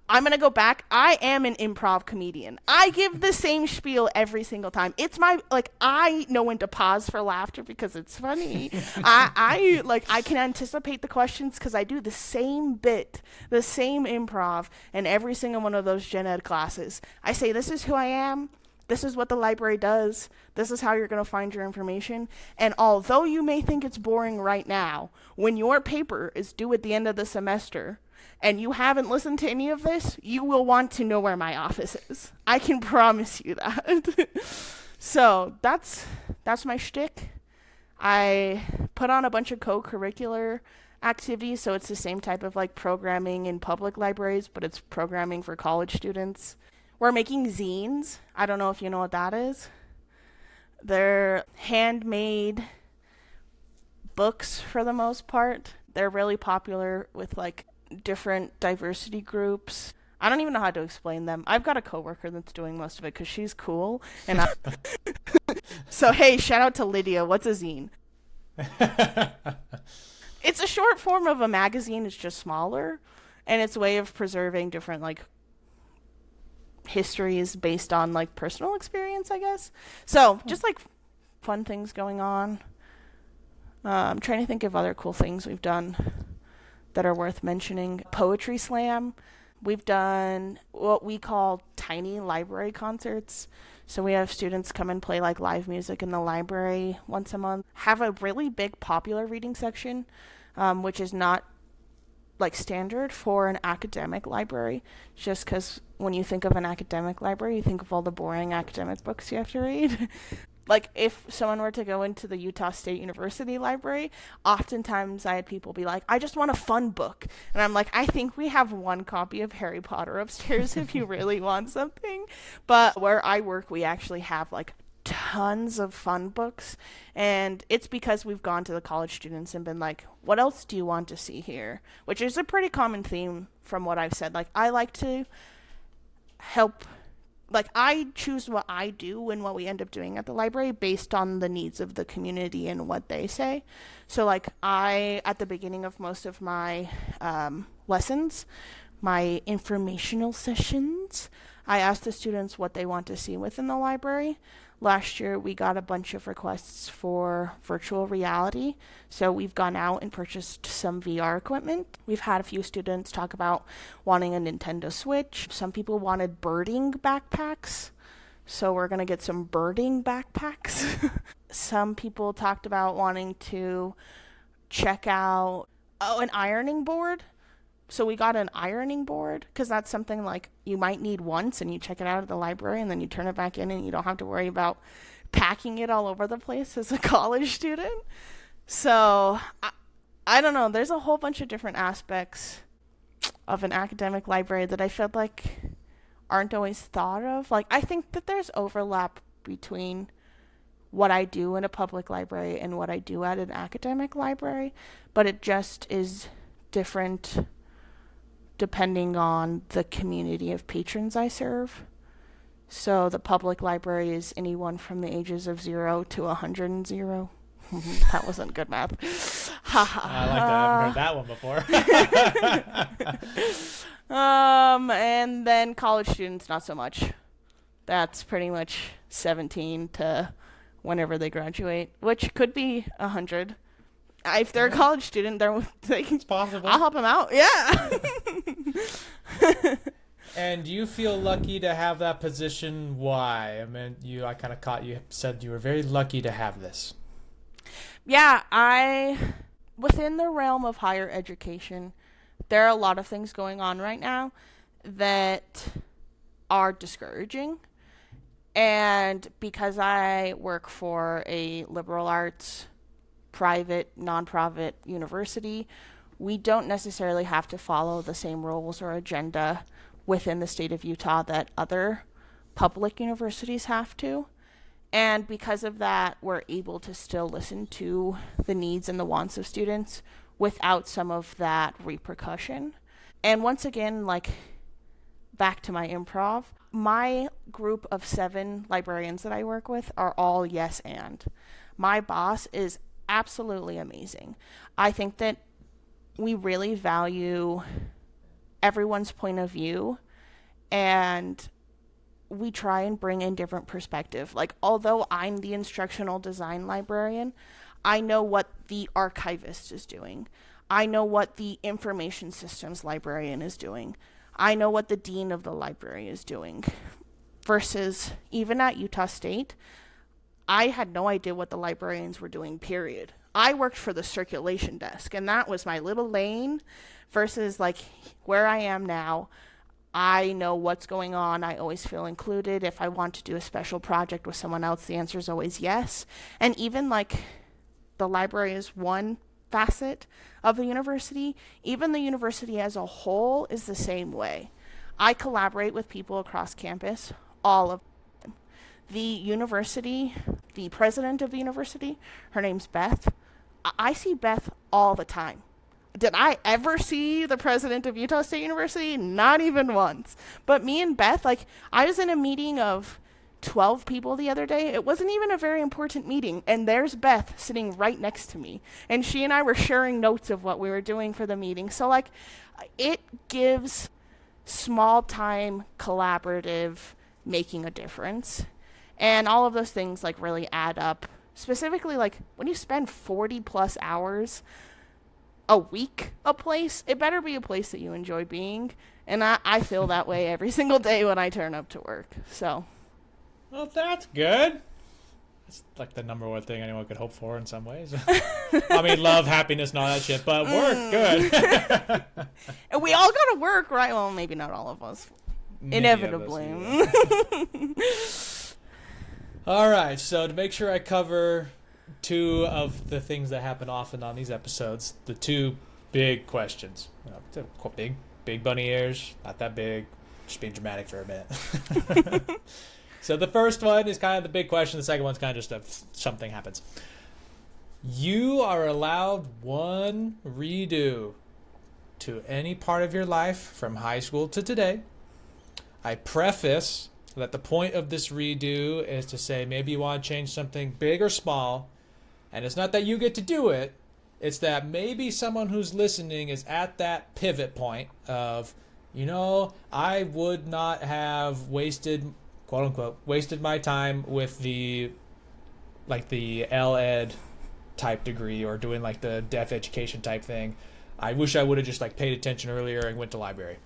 Speaker 2: I'm going to go back. I am an improv comedian. I give the same spiel every single time. It's my, like, I know when to pause for laughter because it's funny. I can anticipate the questions because I do the same bit, the same improv in every single one of those gen ed classes. I say, this is who I am. This is what the library does. This is how you're going to find your information. And although you may think it's boring right now, when your paper is due at the end of the semester, and you haven't listened to any of this, you will want to know where my office is. I can promise you that. So that's my shtick. I put on a bunch of co-curricular activities, so it's the same type of like programming in public libraries, but it's programming for college students. We're making zines. I don't know if you know what that is. They're handmade books for the most part. They're really popular with like different diversity groups. I don't even know how to explain them. I've got a coworker that's doing most of it because she's cool. And so, hey, shout out to Lydia. What's a zine? It's a short form of a magazine. It's just smaller. And it's a way of preserving different, like, histories based on, like, personal experience, I guess. So, just, like, fun things going on. I'm trying to think of other cool things we've done that are worth mentioning. Poetry slam. We've done what we call tiny library concerts. So we have students come and play like live music in the library once a month. Have a really big popular reading section, which is not like standard for an academic library. Just because when you think of an academic library, you think of all the boring academic books you have to read. Like, if someone were to go into the Utah State University library, oftentimes I had people be like, I just want a fun book. And I'm like, I think we have one copy of Harry Potter upstairs if you really want something. But where I work, we actually have, like, tons of fun books. And it's because we've gone to the college students and been like, what else do you want to see here? Which is a pretty common theme from what I've said. Like, I like to help like I choose what I do and what we end up doing at the library based on the needs of the community and what they say. So like at the beginning of most of my lessons, my informational sessions, I ask the students what they want to see within the library. Last year, we got a bunch of requests for virtual reality. So we've gone out and purchased some VR equipment. We've had a few students talk about wanting a Nintendo Switch. Some people wanted birding backpacks. So we're going to get some birding backpacks. Some people talked about wanting to check out, an ironing board. So we got an ironing board because that's something like you might need once and you check it out at the library and then you turn it back in and you don't have to worry about packing it all over the place as a college student. So I don't know. There's a whole bunch of different aspects of an academic library that I feel like aren't always thought of. Like I think that there's overlap between what I do in a public library and what I do at an academic library, but it just is different depending on the community of patrons I serve. So the public library is anyone from the ages of 0 to 100. That wasn't good math.
Speaker 1: I like that. I haven't heard that one before.
Speaker 2: And then college students, not so much. That's pretty much 17 to whenever they graduate, which could be 100. If they're a college student,
Speaker 1: it's possible.
Speaker 2: I'll help them out. Yeah.
Speaker 1: And you feel lucky to have that position. Why? I mean, I kind of caught you said you were very lucky to have this.
Speaker 2: Yeah, within the realm of higher education, there are a lot of things going on right now that are discouraging. And because I work for a liberal arts private, non-profit university, we don't necessarily have to follow the same rules or agenda within the state of Utah that other public universities have to. And because of that, we're able to still listen to the needs and the wants of students without some of that repercussion. And once again, like back to my improv, my group of 7 librarians that I work with are all yes and. My boss is absolutely amazing. I think that we really value everyone's point of view, and we try and bring in different perspective. Like, although I'm the instructional design librarian, I know what the archivist is doing. I know what the information systems librarian is doing. I know what the dean of the library is doing. Versus, even at Utah State, I had no idea what the librarians were doing, period. I worked for the circulation desk, and that was my little lane, versus like where I am now. I know what's going on. I always feel included. If I want to do a special project with someone else, the answer is always yes. And even like the library is one facet of the university, even the university as a whole is the same way. I collaborate with people across campus, all of them. The university, the president of the university, her name's Beth. I see Beth all the time. Did I ever see the president of Utah State University? Not even once. But me and Beth, like, I was in a meeting of 12 people the other day. It wasn't even a very important meeting. And there's Beth sitting right next to me. And she and I were sharing notes of what we were doing for the meeting. So, like, it gives small time collaborative making a difference. And all of those things, like, really add up. Specifically, like, when you spend 40 plus hours a week a place, it better be a place that you enjoy being. And I feel that way every single day when I turn up to work. So,
Speaker 1: well, that's good. It's like the number one thing anyone could hope for in some ways. I mean, love, happiness, and all that shit, but work, good.
Speaker 2: And we all go to work, right? Well, maybe not all of us. Inevitably.
Speaker 1: All right, so to make sure I cover 2 of the things that happen often on these episodes, the 2 big questions. Big bunny ears, not that big, just being dramatic for a minute. So the first one is kind of the big question. The second one's kind of just something happens. You are allowed one redo to any part of your life from high school to today. I preface that the point of this redo is to say maybe you want to change something big or small, and it's not that you get to do it, it's that maybe someone who's listening is at that pivot point of, I would not have wasted, quote unquote, wasted my time with the L-Ed type degree or doing like the deaf education type thing. I wish I would have just like paid attention earlier and went to library.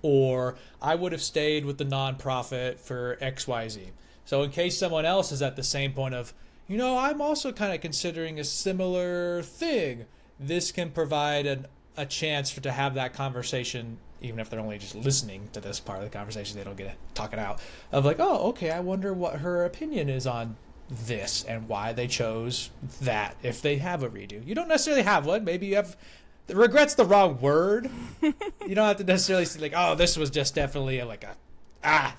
Speaker 1: Or I would have stayed with the nonprofit for XYZ. So in case someone else is at the same point of, I'm also kind of considering a similar thing, this can provide a chance to have that conversation, even if they're only just listening to this part of the conversation, they don't get to talk it out, of like, oh, okay, I wonder what her opinion is on this and why they chose that if they have a redo. You don't necessarily have one. Maybe you have... Regret's the wrong word. You don't have to necessarily say like, oh, this was just definitely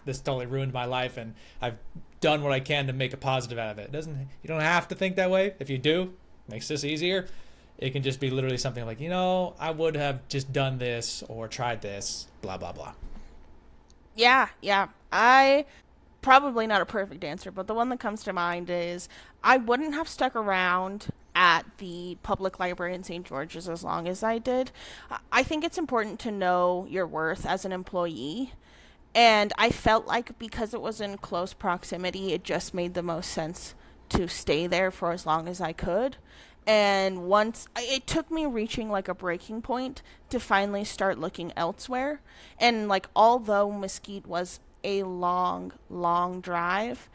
Speaker 1: this totally ruined my life and I've done what I can to make a positive out of it. You don't have to think that way. If you do, makes this easier. It can just be literally something like, I would have just done this or tried this, blah, blah, blah.
Speaker 2: Yeah. I probably not a perfect answer, but the one that comes to mind is I wouldn't have stuck around at the public library in St. George's as long as I did. I think it's important to know your worth as an employee. And I felt like because it was in close proximity, it just made the most sense to stay there for as long as I could. And once it took me reaching like a breaking point to finally start looking elsewhere. And like, although Mesquite was a long, long drive,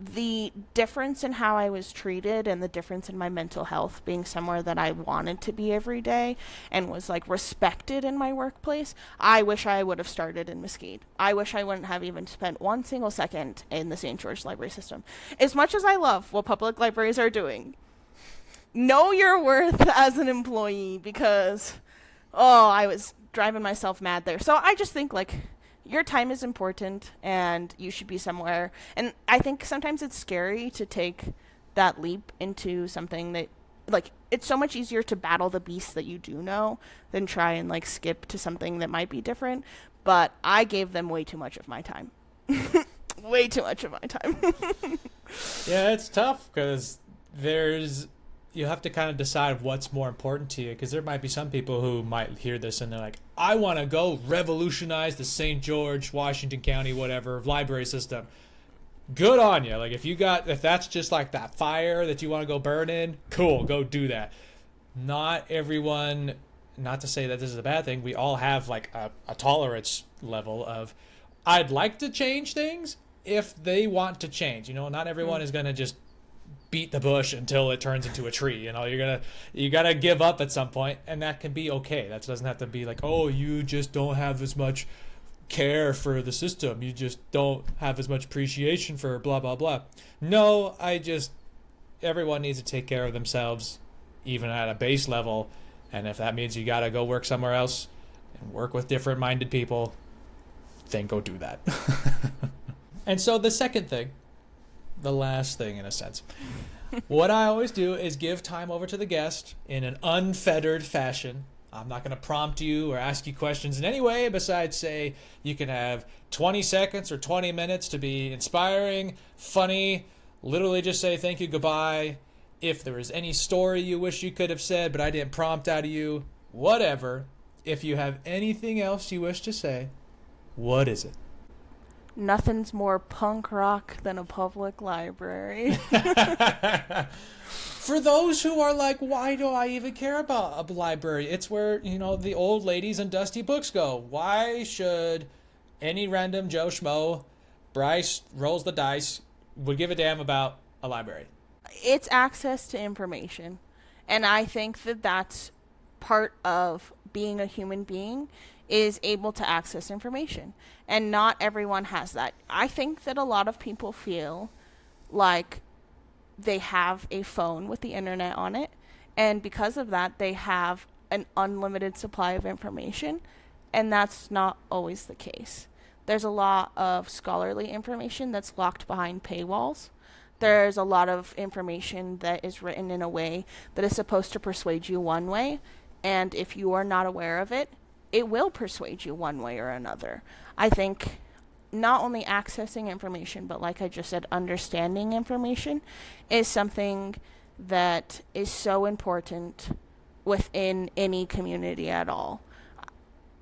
Speaker 2: the difference in how I was treated and the difference in my mental health being somewhere that I wanted to be every day and was like respected in my workplace, I wish I would have started in Mesquite. I wish I wouldn't have even spent one single second in the St. George library system. As much as I love what public libraries are doing, know your worth as an employee because, I was driving myself mad there. So I just think like, your time is important and you should be somewhere. And I think sometimes it's scary to take that leap into something that, like, it's so much easier to battle the beast that you do know than try and, like, skip to something that might be different. But I gave them way too much of my time. Way too much of my time.
Speaker 1: Yeah, it's tough because you have to kind of decide what's more important to you, because there might be some people who might hear this and they're like, I want to go revolutionize the St. George, Washington County, whatever, library system. Good on you. Like, if that's just like that fire that you want to go burn in, cool, go do that. Not everyone, not to say that this is a bad thing, we all have like a tolerance level of, I'd like to change things if they want to change. Not everyone is going to just beat the bush until it turns into a tree. You gotta give up at some point, and that can be okay. That doesn't have to be like, oh, you just don't have as much care for the system, you just don't have as much appreciation for blah blah blah. No, everyone needs to take care of themselves, even at a base level, and if that means you gotta go work somewhere else and work with different minded people, then go do that. And so the second thing, the last thing in a sense, what I always do is give time over to the guest in an unfettered fashion. I'm not going to prompt you or ask you questions in any way besides say you can have 20 seconds or 20 minutes to be inspiring, funny, literally just say thank you, goodbye. If there is any story you wish you could have said but I didn't prompt out of you, whatever. If you have anything else you wish to say, what is it?
Speaker 2: Nothing's more punk rock than a public library.
Speaker 1: For those who are like, why do I even care about a library? It's where, the old ladies and dusty books go. Why should any random Joe Schmo, Bryce rolls the dice, would give a damn about a library?
Speaker 2: It's access to information. And I think that that's part of being a human being, is able to access information. And not everyone has that. I think that a lot of people feel like they have a phone with the internet on it, and because of that, they have an unlimited supply of information, and that's not always the case. There's a lot of scholarly information that's locked behind paywalls. There's a lot of information that is written in a way that is supposed to persuade you one way, and if you are not aware of it, it will persuade you one way or another. I think not only accessing information, but like I just said, understanding information is something that is so important within any community at all.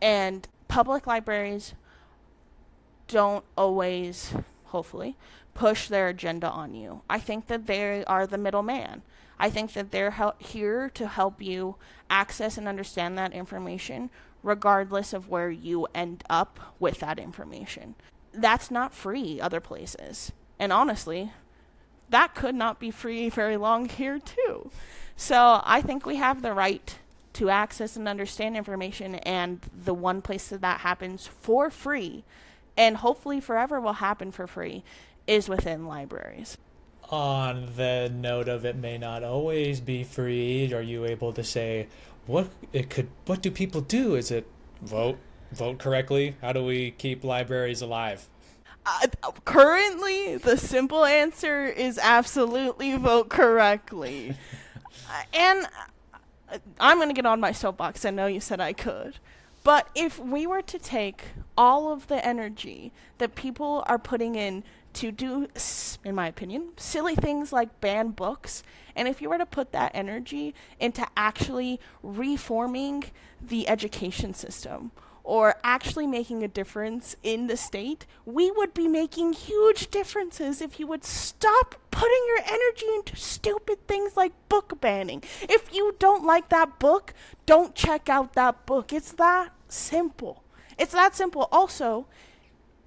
Speaker 2: And public libraries don't always, hopefully, push their agenda on you. I think that they are the middleman. I think that they're here to help you access and understand that information regardless of where you end up with that information. That's not free other places. And honestly, that could not be free very long here too. So I think we have the right to access and understand information, and the one place that happens for free, and hopefully forever will happen for free, is within libraries.
Speaker 1: On the note of it may not always be free, are you able to say what do people do? Is it vote correctly? How do we keep libraries alive?
Speaker 2: Currently, the simple answer is absolutely vote correctly. And I'm going to get on my soapbox. I know you said I could. But if we were to take all of the energy that people are putting in to do, in my opinion, silly things like ban books, and if you were to put that energy into actually reforming the education system or actually making a difference in the state, we would be making huge differences if you would stop putting your energy into stupid things like book banning. If you don't like that book, don't check out that book. It's that simple. It's that simple. Also,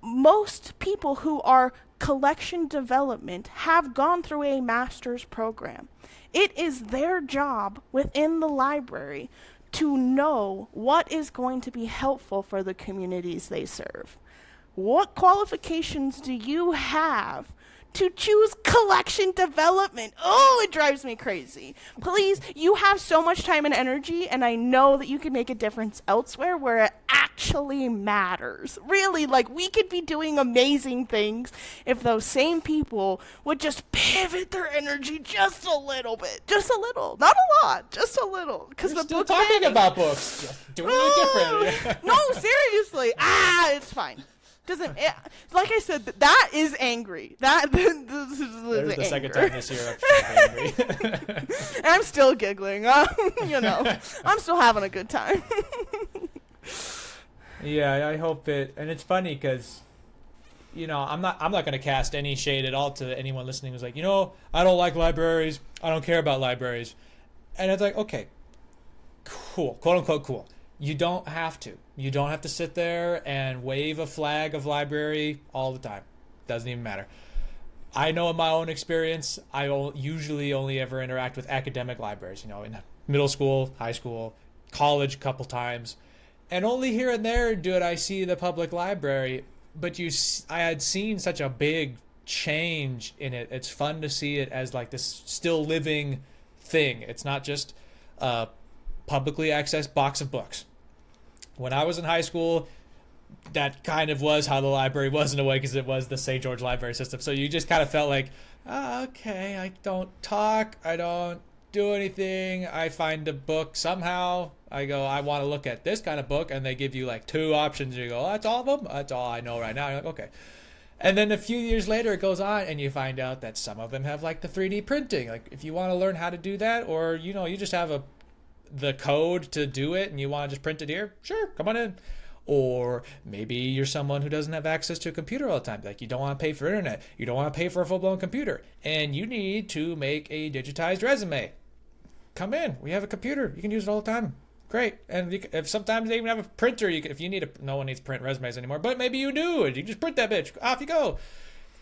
Speaker 2: most people who are collection development have gone through a master's program. It is their job within the library to know what is going to be helpful for the communities they serve. What qualifications do you have to choose collection development? Oh, it drives me crazy. Please, you have so much time and energy, and I know that you can make a difference elsewhere where it actually matters. Really, like, we could be doing amazing things if those same people would just pivot their energy just a little bit. Just a little. Not a lot. Just a little. Because the
Speaker 1: still talking about books. Just doing it different.
Speaker 2: No, seriously. It's fine. Like I said, that is angry. This is
Speaker 1: There's the second time this year I'm angry.
Speaker 2: And I'm still giggling. I'm still having a good time.
Speaker 1: Yeah, I hope it. And it's funny because, I'm not going to cast any shade at all to anyone listening who's like, I don't like libraries. I don't care about libraries. And it's like, okay, cool, quote unquote cool. You don't have to. You don't have to sit there and wave a flag of library all the time. Doesn't even matter. I know in my own experience, I usually only ever interact with academic libraries, in middle school, high school, college a couple times. And only here and there did I see the public library. But I had seen such a big change in it. It's fun to see it as like this still living thing. It's not just a publicly accessed box of books. When I was in high school, that kind of was how the library was in a way, because it was the St. George library system. So you just kind of felt like, okay, I don't talk, I don't do anything, I find a book somehow, I go, I want to look at this kind of book, and they give you like 2 options, and you go, that's all of them? That's all I know right now. You're like, okay. And then a few years later, it goes on, and you find out that some of them have like the 3D printing. Like if you want to learn how to do that, or, you just have the code to do it and you want to just print it here, sure, come on in. Or maybe you're someone who doesn't have access to a computer all the time. Like you don't want to pay for internet. You don't want to pay for a full-blown computer. And you need to make a digitized resume. Come in. We have a computer. You can use it all the time. Great. And if sometimes they even have a printer. If you need no one needs to print resumes anymore. But maybe you do. And you can just print that bitch. Off you go.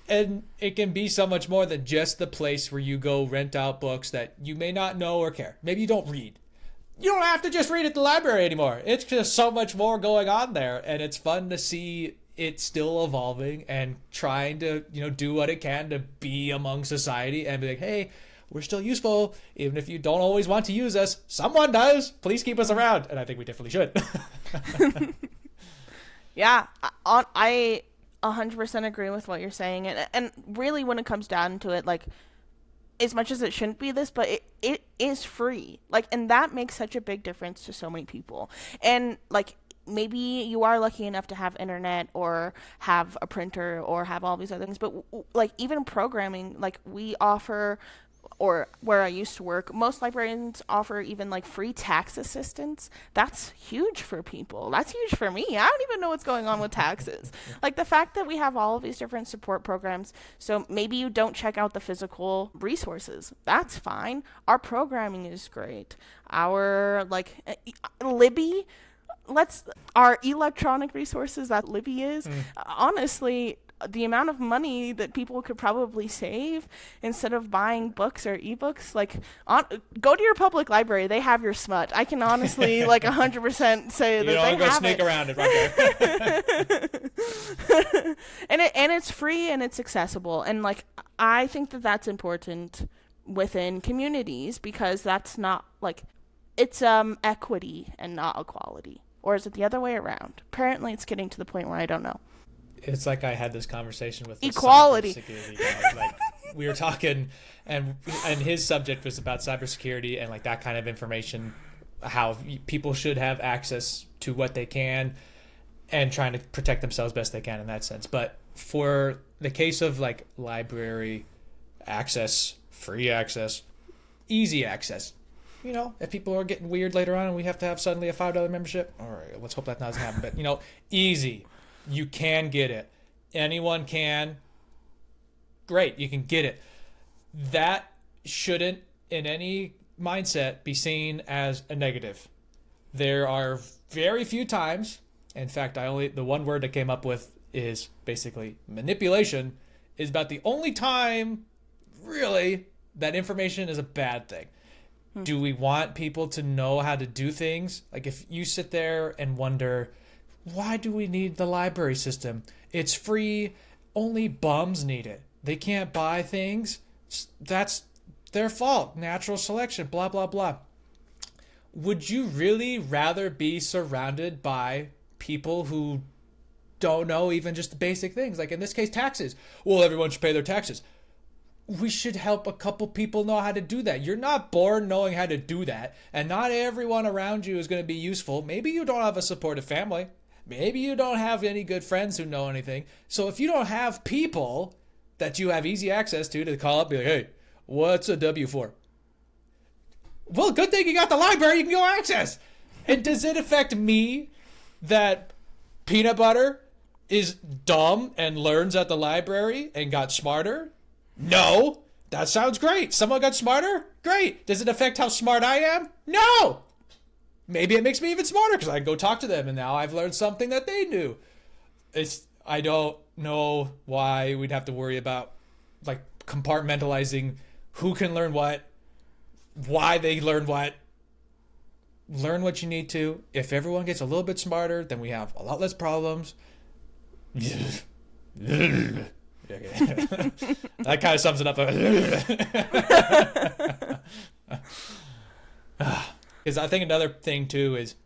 Speaker 1: And it can be so much more than just the place where you go rent out books that you may not know or care. Maybe you don't read. You don't have to just read at the library anymore. It's just so much more going on there, and it's fun to see it still evolving and trying to, do what it can to be among society and be like, hey, we're still useful, even if you don't always want to use us. Someone does. Please keep us around, and I think we definitely should.
Speaker 2: Yeah, I 100% agree with what you're saying, and really, when it comes down to it, like, as much as it shouldn't be this, but it is free. Like, and that makes such a big difference to so many people. And like, maybe you are lucky enough to have internet or have a printer or have all these other things, but like even programming, like we offer, or where I used to work, most librarians offer even like free tax assistance. That's huge for people. That's huge for me. I don't even know what's going on with taxes. Like the fact that we have all of these different support programs. So maybe you don't check out the physical resources. That's fine. Our programming is great. Our Libby, our electronic resources that Libby is, honestly, the amount of money that people could probably save instead of buying books or ebooks, go to your public library. They have your smut. I can honestly 100% say that they have it. You don't go sneak around it right there. and it's free and it's accessible. And I think that that's important within communities, because that's not it's equity and not equality. Or is it the other way around? Apparently it's getting to the point where I don't know.
Speaker 1: It's like I had this conversation with
Speaker 2: equality.
Speaker 1: We were talking, and his subject was about cybersecurity and that kind of information, how people should have access to what they can, and trying to protect themselves best they can in that sense. But for the case of library access, free access, easy access, if people are getting weird later on and we have to have suddenly a $5 membership, all right, let's hope that doesn't happen. But easy. You can get it. Anyone can. Great, you can get it. That shouldn't, in any mindset, be seen as a negative. There are very few times, in fact, the one word that came up with is basically manipulation, is about the only time, really, that information is a bad thing. Do we want people to know how to do things? If you sit there and wonder, why do we need the library system? It's free. Only bums need it. They can't buy things. That's their fault. Natural selection, blah, blah, blah. Would you really rather be surrounded by people who don't know even just the basic things? In this case, taxes. Well, everyone should pay their taxes. We should help a couple people know how to do that. You're not born knowing how to do that, and not everyone around you is going to be useful. Maybe you don't have a supportive family. Maybe you don't have any good friends who know anything. So if you don't have people that you have easy access to call up, be like, hey, what's a W for? Well, good thing you got the library. You can go access. And does it affect me that peanut butter is dumb and learns at the library and got smarter? No. That sounds great. Someone got smarter? Great. Does it affect how smart I am? No. Maybe it makes me even smarter because I can go talk to them and now I've learned something that they knew. I don't know why we'd have to worry about compartmentalizing who can learn what, why they learn what. Learn what you need to. If everyone gets a little bit smarter, then we have a lot less problems. That kind of sums it up. Because I think another thing too is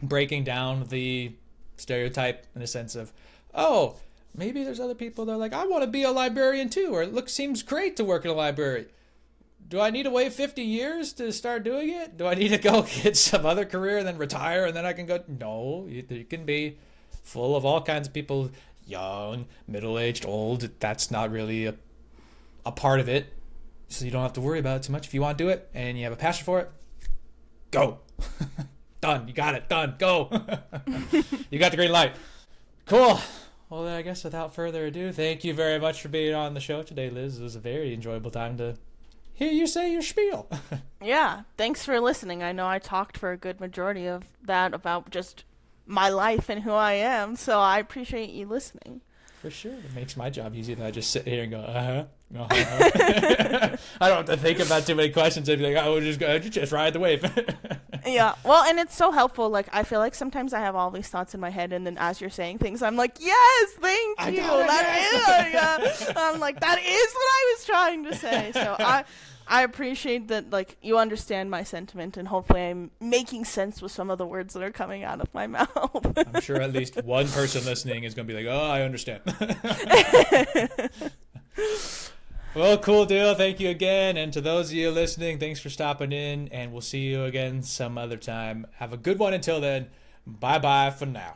Speaker 1: breaking down the stereotype in a sense of, oh, maybe there's other people that are I want to be a librarian too, or it seems great to work in a library. Do I need to wait 50 years to start doing it? Do I need to go get some other career and then retire and then I can go? No, you can be full of all kinds of people, young, middle-aged, old. That's not really a part of it, so you don't have to worry about it too much. If you want to do it and you have a passion for it, go. Done. You got it. Done. Go. You got the green light. Cool. Well, then I guess without further ado, thank you very much for being on the show today, Liz. It was a very enjoyable time to hear you say your spiel.
Speaker 2: Yeah. Thanks for listening. I know I talked for a good majority of that about just my life and who I am, so I appreciate you listening.
Speaker 1: For sure. It makes my job easier than I just sit here and go, uh-huh. I don't have to think about too many questions. I'd be like, oh, just ride the wave.
Speaker 2: Yeah. Well, and it's so helpful. I feel like sometimes I have all these thoughts in my head, and then as you're saying things, I'm like, yes, thank you. That is what I was trying to say. So I appreciate that, you understand my sentiment, and hopefully I'm making sense with some of the words that are coming out of my mouth.
Speaker 1: I'm sure at least one person listening is going to be like, oh, I understand. Well, cool deal. Thank you again. And to those of you listening, thanks for stopping in, and we'll see you again some other time. Have a good one until then. Bye bye for now.